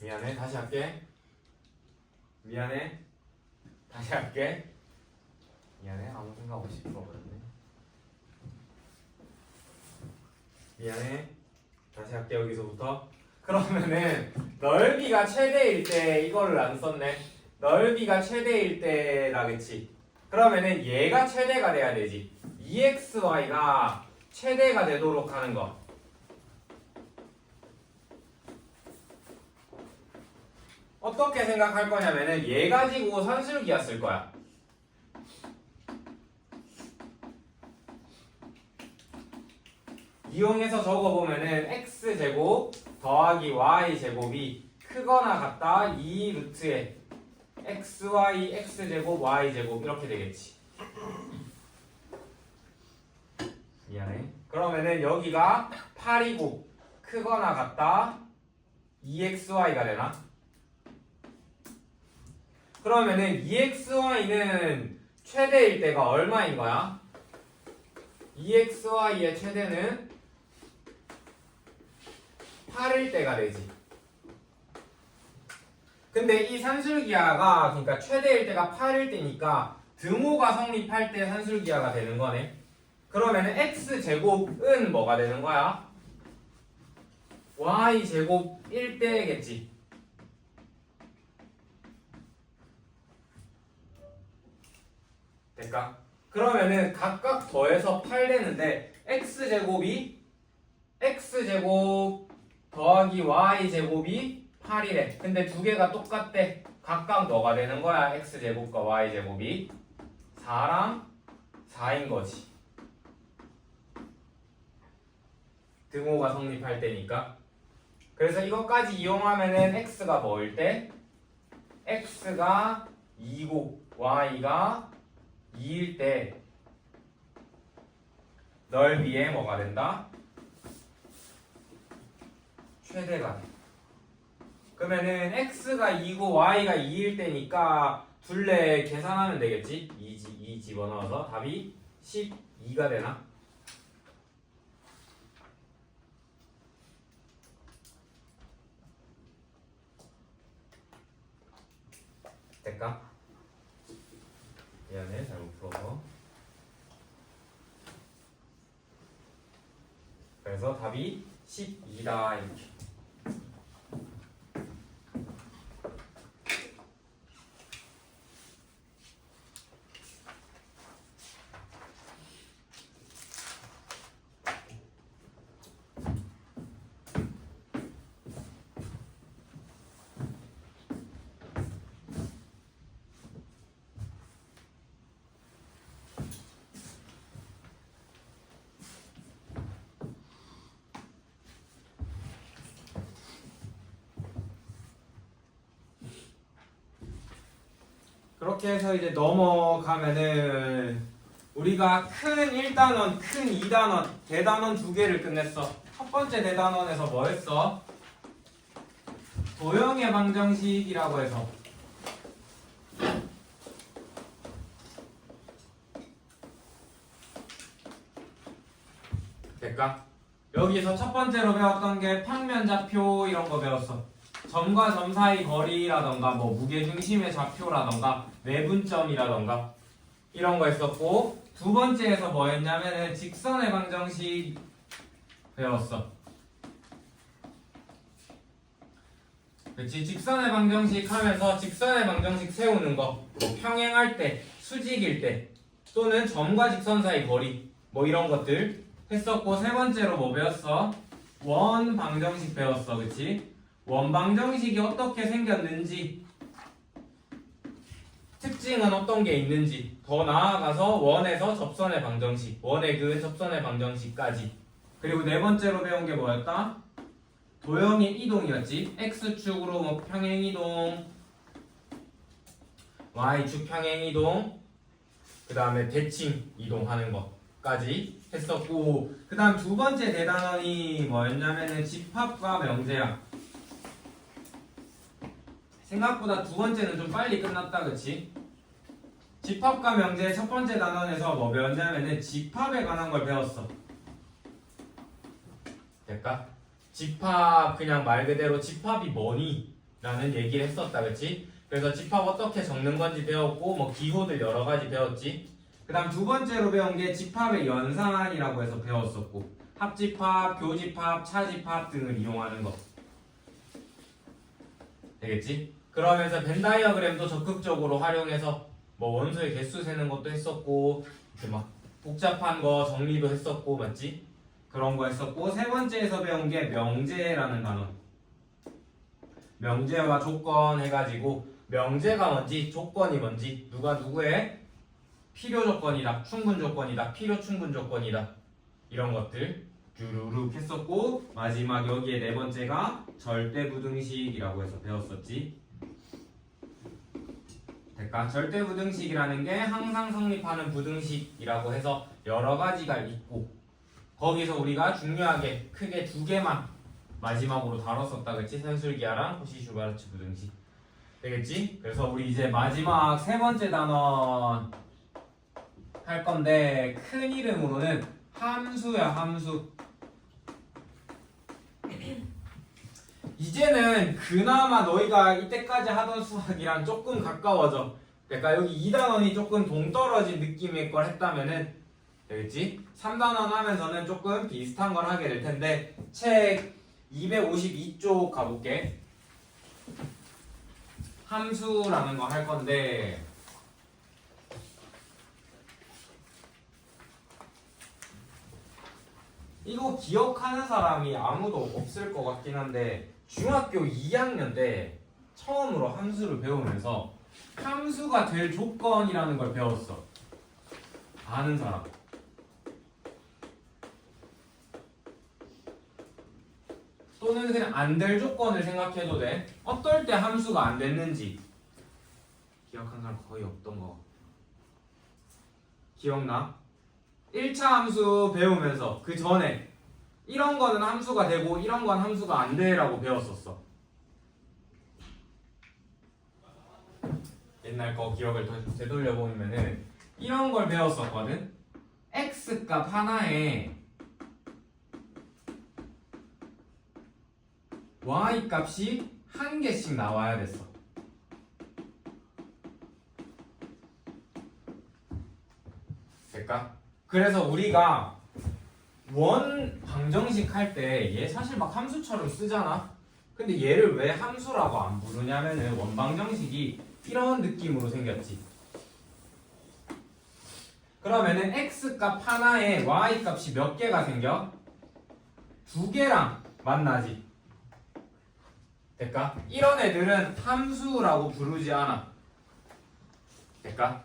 미안해. 다시 할게. 미안해. 다시 할게. 미안해. 아무 생각 없이 풀어버렸네. 미안해. 다시 할게. 여기서부터. 그러면은 넓이가 최대일 때 이거를 안 썼네. 넓이가 최대일 때라겠지. 그러면은 얘가 최대가 돼야 되지. 2xy가 최대가 되도록 하는 거. 어떻게 생각할 거냐면은 얘 가지고 산술기하 쓸 거야. 이용해서 적어보면은 x제곱 더하기 y제곱이 크거나 같다 2 루트에 xy x제곱 y제곱 이렇게 되겠지. 미안해. 그러면은 여기가 8이고 크거나 같다 2xy가 되나? 그러면은 2xy는 최대일 때가 얼마인 거야? 2xy의 최대는 8일 때가 되지. 근데 이 산술기하가 그러니까 최대일 때가 8일 때니까 등호가 성립할 때 산술기하가 되는 거네. 그러면은 x제곱은 뭐가 되는 거야? y제곱 1대겠지. 될까? 그러면은 각각 더해서 8 되는데 x제곱 더하기 y제곱이 8이래. 근데 두 개가 똑같대. 각각 너가 되는 거야. x제곱과 y제곱이 4랑 4인 거지. 등호가 성립할 때니까. 그래서 이것까지 이용하면은 x가 뭐일 때? x가 2고 y가 2일 때 넓이에 뭐가 된다? 최대가 돼. 그러면은 x가 2고 y가 2일 때니까 둘레 계산하면 되겠지? 2 집어넣어서 답이 12가 되나? 될까? 미안해, 잘못 풀어서. 그래서 답이 12다 이렇게. 그렇게 해서 이제 넘어가면은 우리가 큰 1단원, 큰 2단원, 대단원 두 개를 끝냈어. 첫 번째 대단원에서 뭐 했어? 도형의 방정식이라고 해서 될까? 여기서 첫 번째로 배웠던 게 평면좌표 이런 거 배웠어. 점과 점 사이 거리라던가 뭐 무게중심의 좌표라던가 내분점이라던가 이런 거 했었고, 두 번째에서 뭐 했냐면은 직선의 방정식 배웠어. 그렇지? 직선의 방정식 하면서 직선의 방정식 세우는 거, 뭐 평행할 때, 수직일 때, 또는 점과 직선 사이 거리 뭐 이런 것들 했었고, 세 번째로 뭐 배웠어? 원 방정식 배웠어. 그치? 원 방정식이 어떻게 생겼는지, 특징은 어떤 게 있는지, 더 나아가서 원에서 접선의 방정식, 원에 그은 접선의 방정식까지. 그리고 네 번째로 배운 게 뭐였다? 도형의 이동이었지. x축으로 뭐 평행이동, y축 평행이동, 그 다음에 대칭 이동하는 것까지 했었고, 그 다음 두 번째 대단원이 뭐였냐면은 집합과 명제야. 생각보다 두 번째는 좀 빨리 끝났다. 그치? 집합과 명제의 첫 번째 단원에서 뭐 배웠냐면은 집합에 관한 걸 배웠어. 될까? 집합, 그냥 말 그대로 집합이 뭐니? 라는 얘기를 했었다. 그치? 그래서 집합 어떻게 적는 건지 배웠고, 뭐 기호들 여러 가지 배웠지. 그 다음 두 번째로 배운 게 집합의 연산이라고 해서 배웠었고, 합집합, 교집합, 차집합 등을 이용하는 거. 되겠지? 그러면서 벤 다이어그램도 적극적으로 활용해서 뭐 원소의 개수 세는 것도 했었고, 이렇게 막 복잡한 거 정리도 했었고, 맞지? 그런 거 했었고, 세 번째에서 배운 게 명제라는 단어. 명제와 조건 해가지고, 명제가 뭔지, 조건이 뭔지, 누가 누구의 필요 조건이다, 충분 조건이다, 필요 충분 조건이다, 이런 것들 쭈루룩 했었고, 마지막 여기에 네 번째가 절대부등식이라고 해서 배웠었지. 될까? 절대부등식이라는 게 항상 성립하는 부등식이라고 해서 여러 가지가 있고, 거기서 우리가 중요하게 크게 두 개만 마지막으로 다뤘었다. 그치? 산술기하랑 코시 슈바르츠 부등식. 되겠지? 그래서 우리 이제 마지막 세 번째 단원 할 건데 큰 이름으로는 함수야, 함수. 이제는 그나마 너희가 이때까지 하던 수학이랑 조금 가까워져. 그러니까 여기 2단원이 조금 동떨어진 느낌의 걸 했다면은 되겠지? 3단원 하면서는 조금 비슷한 걸 하게 될 텐데 책 252쪽 가볼게. 함수라는 거 할 건데 이거 기억하는 사람이 아무도 없을 것 같긴 한데 중학교 2학년 때 처음으로 함수를 배우면서 함수가 될 조건이라는 걸 배웠어. 아는 사람. 또는 그냥 안 될 조건을 생각해도 돼. 어떨 때 함수가 안 됐는지 기억하는 사람 거의 없던 거. 기억나? 1차 함수 배우면서 그 전에 이런 거는 함수가 되고 이런 건 함수가 안 돼라고 배웠었어. 옛날 거 기억을 되돌려 보면은 이런 걸 배웠었거든. x 값 하나에 y 값이 한 개씩 나와야 됐어. 될까? 그래서 우리가 원 방정식 할 때 얘 사실 막 함수처럼 쓰잖아. 근데 얘를 왜 함수라고 안 부르냐면은 원 방정식이 이런 느낌으로 생겼지. 그러면은 x 값 하나에 y 값이 몇 개가 생겨? 두 개랑 만나지. 될까? 이런 애들은 함수라고 부르지 않아. 될까?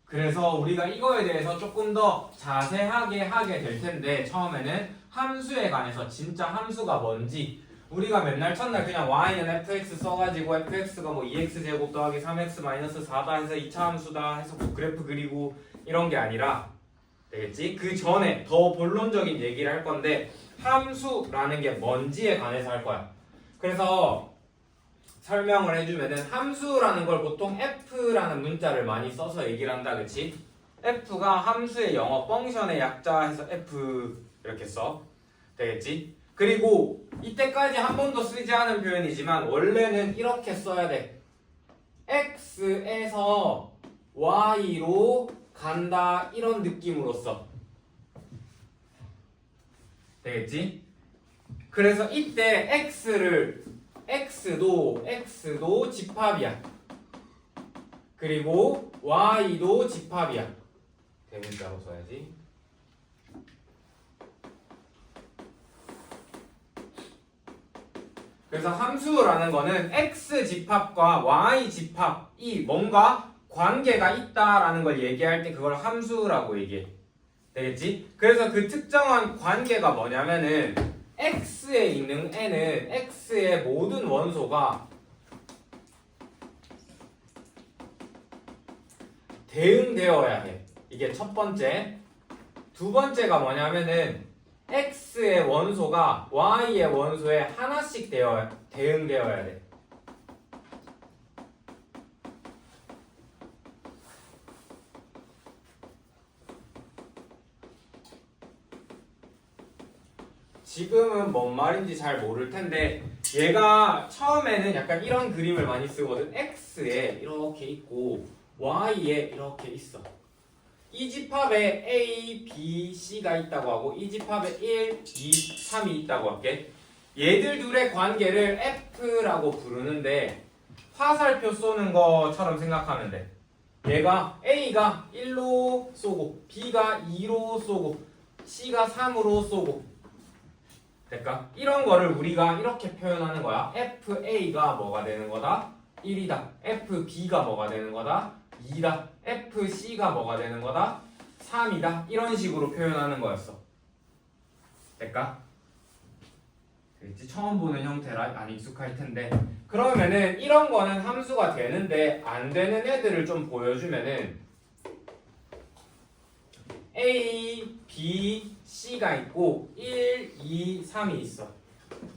그래서 우리가 이거에 대해서 조금 더 자세하게 하게 될 텐데 처음에는 함수에 관해서 진짜 함수가 뭔지 우리가 맨날 첫날 그냥 y는 fx 써가지고 fx가 뭐 2x제곱 더하기 3x 마이너스 4다 해서 2차 함수다 해서 뭐 그래프 그리고 이런 게 아니라 되겠지? 그 전에 더 본론적인 얘기를 할 건데 함수라는 게 뭔지에 관해서 할 거야. 그래서 설명을 해주면은 함수라는 걸 보통 f라는 문자를 많이 써서 얘기를 한다, 그치? f가 함수의 영어 펑션의 약자 해서 f 이렇게 써. 되겠지? 그리고 이때까지 한 번도 쓰지 않은 표현이지만 원래는 이렇게 써야 돼. x에서 y로 간다 이런 느낌으로 써. 되겠지? 그래서 이때 x도 집합이야. 그리고 y도 집합이야. 대문자로 써야지. 그래서 함수라는 거는 x 집합과 y 집합이 뭔가 관계가 있다라는 걸 얘기할 때 그걸 함수라고 얘기해. 되겠지? 그래서 그 특정한 관계가 뭐냐면은 x에 있는 n은 x의 모든 원소가 대응되어야 해. 이게 첫 번째. 두 번째가 뭐냐면은 x의 원소가 y의 원소에 하나씩 대응되어야 돼. 지금은 뭔 말인지 잘 모를 텐데 얘가 처음에는 약간 이런 그림을 많이 쓰거든. x에 이렇게 있고 y에 이렇게 있어. 이 집합에 A, B, C가 있다고 하고 이 집합에 1, 2, 3이 있다고 할게. 얘들 둘의 관계를 F라고 부르는데 화살표 쏘는 것처럼 생각하면 돼. 얘가 A가 1로 쏘고 B가 2로 쏘고 C가 3으로 쏘고 될까? 이런 거를 우리가 이렇게 표현하는 거야. FA가 뭐가 되는 거다? 1이다. FB가 뭐가 되는 거다? 2다. FC가 뭐가 되는 거다? 3이다. 이런 식으로 표현하는 거였어. 될까? 그렇지? 처음 보는 형태라 안 익숙할 텐데 그러면은 이런 거는 함수가 되는데 안 되는 애들을 좀 보여주면은 A, B, C가 있고 1, 2, 3이 있어.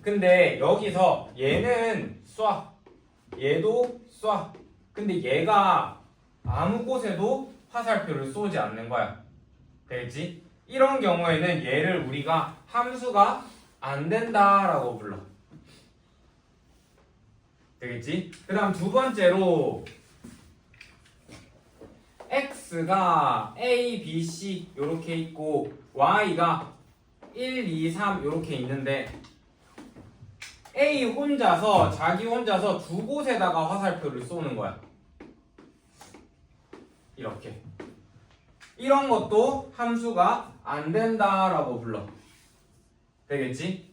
근데 여기서 얘는 쏴. 얘도 쏴. 근데 얘가 아무 곳에도 화살표를 쏘지 않는 거야. 되겠지? 이런 경우에는 얘를 우리가 함수가 안 된다라고 불러. 되겠지? 그 다음 두 번째로 x가 a, b, c 요렇게 있고 y가 1, 2, 3 요렇게 있는데 a 혼자서 자기 혼자서 두 곳에다가 화살표를 쏘는 거야. 이렇게. 이런 것도 함수가 안 된다라고 불러. 되겠지?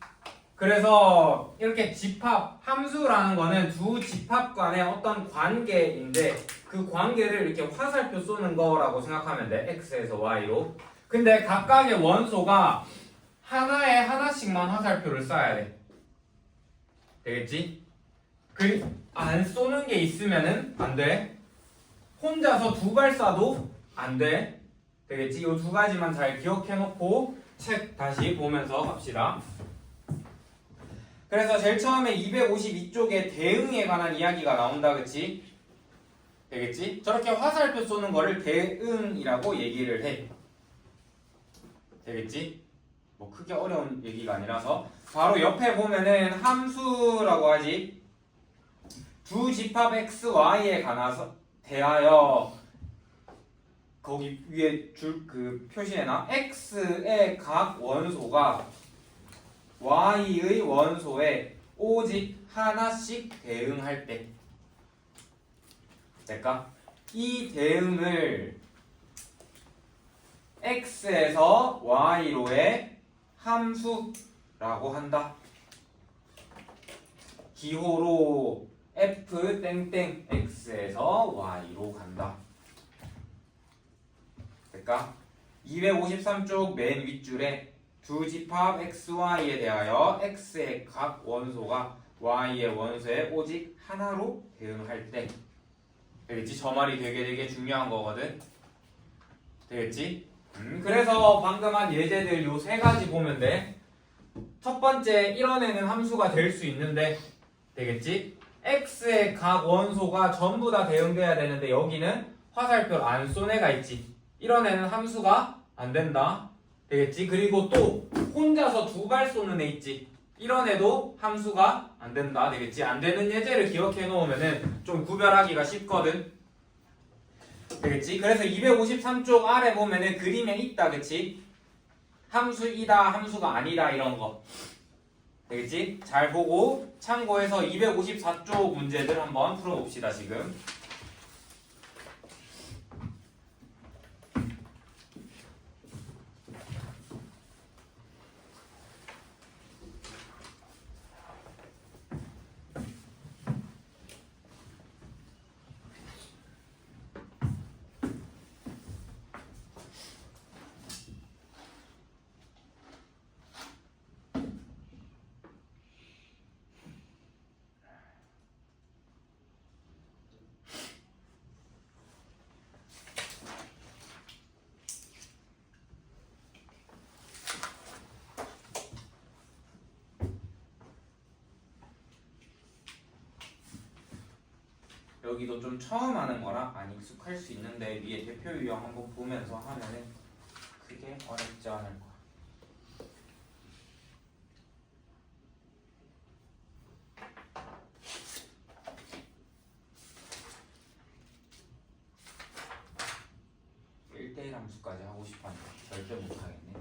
그래서 이렇게 집합, 함수라는 거는 두 집합 간의 어떤 관계인데 그 관계를 이렇게 화살표 쏘는 거라고 생각하면 돼. x에서 y로. 근데 각각의 원소가 하나에 하나씩만 화살표를 쏴야 돼. 되겠지? 안 쏘는 게 있으면은 안 돼. 혼자서 두 발 쏴도 안 돼. 되겠지? 이 두 가지만 잘 기억해 놓고 책 다시 보면서 갑시다. 그래서 제일 처음에 252쪽에 대응에 관한 이야기가 나온다. 그치? 되겠지? 저렇게 화살표 쏘는 거를 대응이라고 얘기를 해. 되겠지? 뭐 크게 어려운 얘기가 아니라서 바로 옆에 보면은 함수라고 하지. 두 집합 x, y에 관해서 대하여 거기 위에 줄 그 표시해놔. x의 각 원소가 y의 원소에 오직 하나씩 대응할 때 될까? 이 대응을 x에서 y로의 함수라고 한다. 기호로 f 땡땡 x에서 y로 간다. 될까? 253쪽 맨 윗줄에 두 집합 xy에 대하여 x의 각 원소가 y의 원소에 오직 하나로 대응할 때. 되겠지? 저 말이 되게 중요한 거거든. 되겠지? 그래서 방금 한 예제들 요 세 가지 보면 돼. 첫 번째 1원에는 함수가 될 수 있는데 되겠지? x의 각 원소가 전부 다 대응돼야 되는데 여기는 화살표 안 쏜 애가 있지. 1원에는 함수가 안 된다. 되겠지? 그리고 또 혼자서 두 발 쏘는 애 있지. 1원에도 함수가 안 된다. 되겠지? 안 되는 예제를 기억해 놓으면은 좀 구별하기가 쉽거든. 되겠지? 그래서 253쪽 아래 보면은 그림에 있다. 그치? 함수이다, 함수가 아니다 이런 거. 되겠지? 잘 보고 참고해서 254쪽 문제들 한번 풀어봅시다. 지금. 여기도 좀 처음 하는 거라 안 익숙할 수 있는데 위에 대표 유형 한번 보면서 하면은 크게 어렵지 않을 거야. (1대1) 함수까지 하고 싶었는데 절대 못하겠네.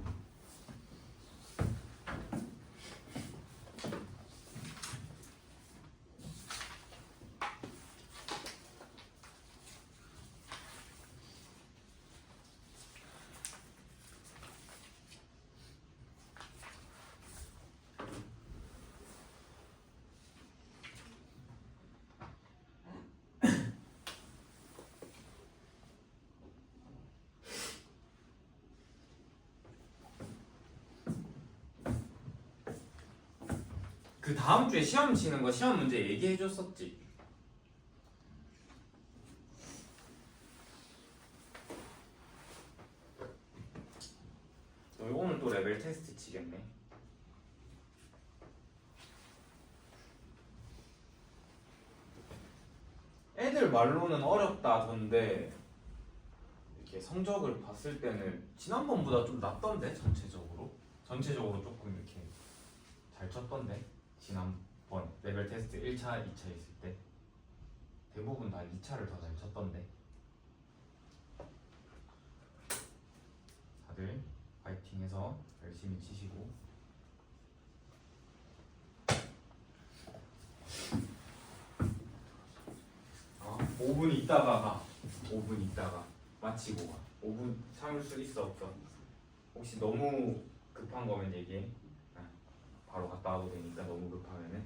그 다음 주에 시험 치는 거 시험 문제 얘기해 줬었지. 너희 오늘 또 레벨 테스트 치겠네. 애들 말로는 어렵다던데 이렇게 성적을 봤을 때는 지난번보다 좀 낫던데 전체적으로 조금 이렇게 잘 쳤던데 지난번 레벨 테스트 1차, 2차 있을 때 대부분 다 2차를 더 잘 쳤던데 다들 파이팅해서 열심히 치시고 5분 있다가 가. 5분 있다가 마치고 가. 5분 참을 수 있어 없어? 혹시 너무 급한 거면 얘기해. 바로 갔다 와도 되니까 너무 급하면은.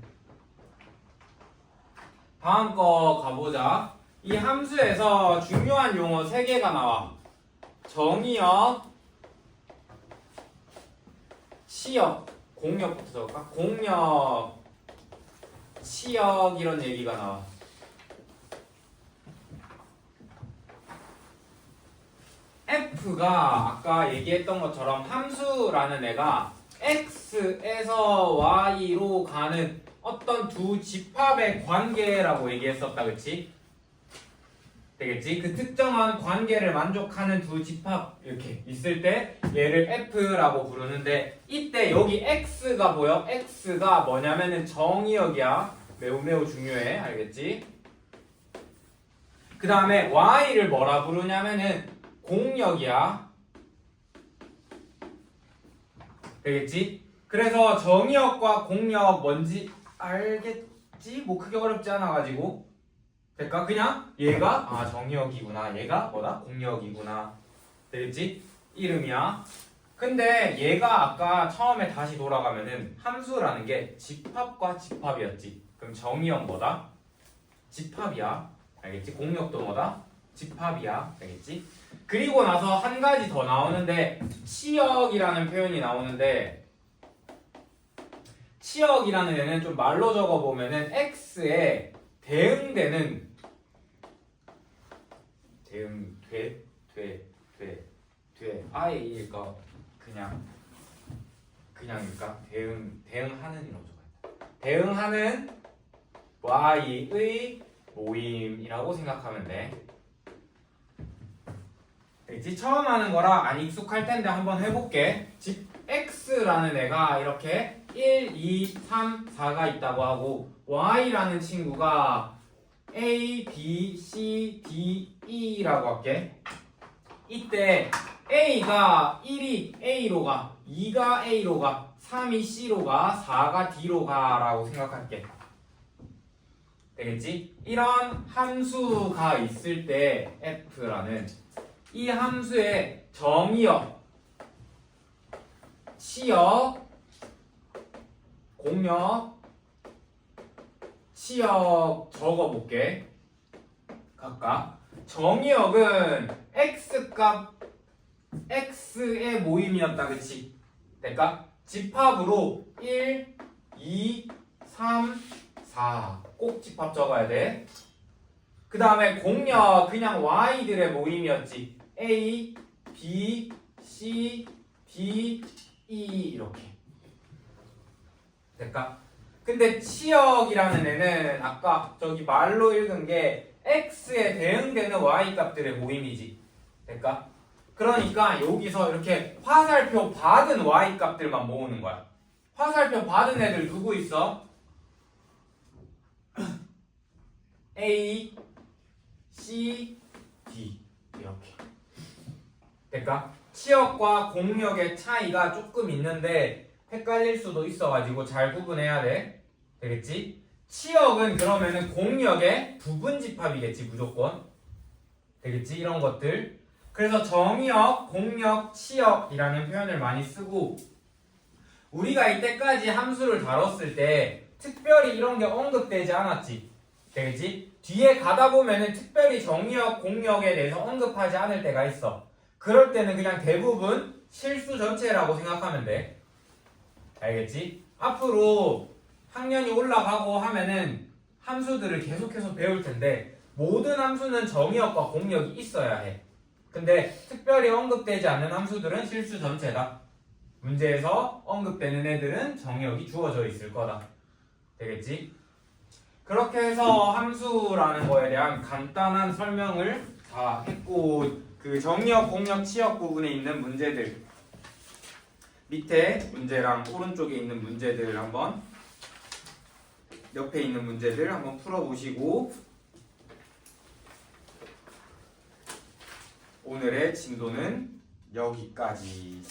다음 거 가보자. 이 함수에서 중요한 용어 3개가 나와. 정의역, 치역, 공역부터 적을까? 공역, 치역 이런 얘기가 나와. F가 아까 얘기했던 것처럼 함수라는 애가 X에서 Y로 가는 어떤 두 집합의 관계라고 얘기했었다, 그치? 되겠지? 그 특정한 관계를 만족하는 두 집합 이렇게 있을 때 얘를 F라고 부르는데 이때 여기 X가 뭐야? X가 뭐냐면은 정의역이야. 매우 매우 중요해. 알겠지? 그 다음에 Y를 뭐라 부르냐면은 공역이야. 되겠지? 그래서 정의역과 공역 뭔지 알겠지? 뭐 크게 어렵지 않아가지고 될까? 그냥 얘가 정의역이구나, 얘가 뭐다? 공역이구나. 되겠지? 이름이야. 근데 얘가 아까 처음에 다시 돌아가면은 함수라는 게 집합과 집합이었지. 그럼 정의역 뭐다? 집합이야. 알겠지? 공역도 뭐다? 집합이야. 알겠지? 그리고 나서 한 가지 더 나오는데 치역이라는 표현이 나오는데 치역이라는 애는 좀 말로 적어보면은 X에 대응되는 아이일까 그냥일까 대응하는 이라고 적어야 돼. 대응하는 Y의 모임이라고 생각하면 돼. 알겠지? 처음 하는 거라 안 익숙할 텐데 한번 해볼게. 집 X라는 애가 이렇게 1, 2, 3, 4가 있다고 하고 Y라는 친구가 A, B, C, D, E라고 할게. 이때 A가 1이 A로 가, 2가 A로 가, 3이 C로 가, 4가 D로 가라고 생각할게. 되겠지? 이런 함수가 있을 때 F라는 이 함수의 정의역, 치역, 공역, 치역 적어볼게. 각각. 정의역은 X값, X의 모임이었다. 그치? 될까? 집합으로 1, 2, 3, 4. 꼭 집합 적어야 돼. 그 다음에 공역, 그냥 Y들의 모임이었지. A, B, C, D, E 이렇게. 될까? 근데 치역이라는 애는 아까 저기 말로 읽은 게 X에 대응되는 Y 값들의 모임이지. 될까? 그러니까 여기서 이렇게 화살표 받은 Y 값들만 모으는 거야. 화살표 받은 애들 누구 있어? A, C, D 이렇게. 될까? 치역과 공역의 차이가 조금 있는데 헷갈릴 수도 있어가지고 잘 구분해야 돼. 되겠지? 치역은 그러면은 공역의 부분 집합이겠지 무조건. 되겠지? 이런 것들. 그래서 정의역, 공역, 치역이라는 표현을 많이 쓰고 우리가 이때까지 함수를 다뤘을 때 특별히 이런 게 언급되지 않았지. 되겠지? 뒤에 가다 보면은 특별히 정의역, 공역에 대해서 언급하지 않을 때가 있어. 그럴 때는 그냥 대부분 실수 전체라고 생각하면 돼. 알겠지? 앞으로 학년이 올라가고 하면은 함수들을 계속해서 배울 텐데 모든 함수는 정의역과 공역이 있어야 해. 근데 특별히 언급되지 않는 함수들은 실수 전체다. 문제에서 언급되는 애들은 정의역이 주어져 있을 거다. 되겠지? 그렇게 해서 함수라는 거에 대한 간단한 설명을 다 했고 그 정의역, 공역, 치역 부분에 있는 문제들 밑에 문제랑 오른쪽에 있는 문제들 한번 옆에 있는 문제들 한번 풀어보시고 오늘의 진도는 여기까지.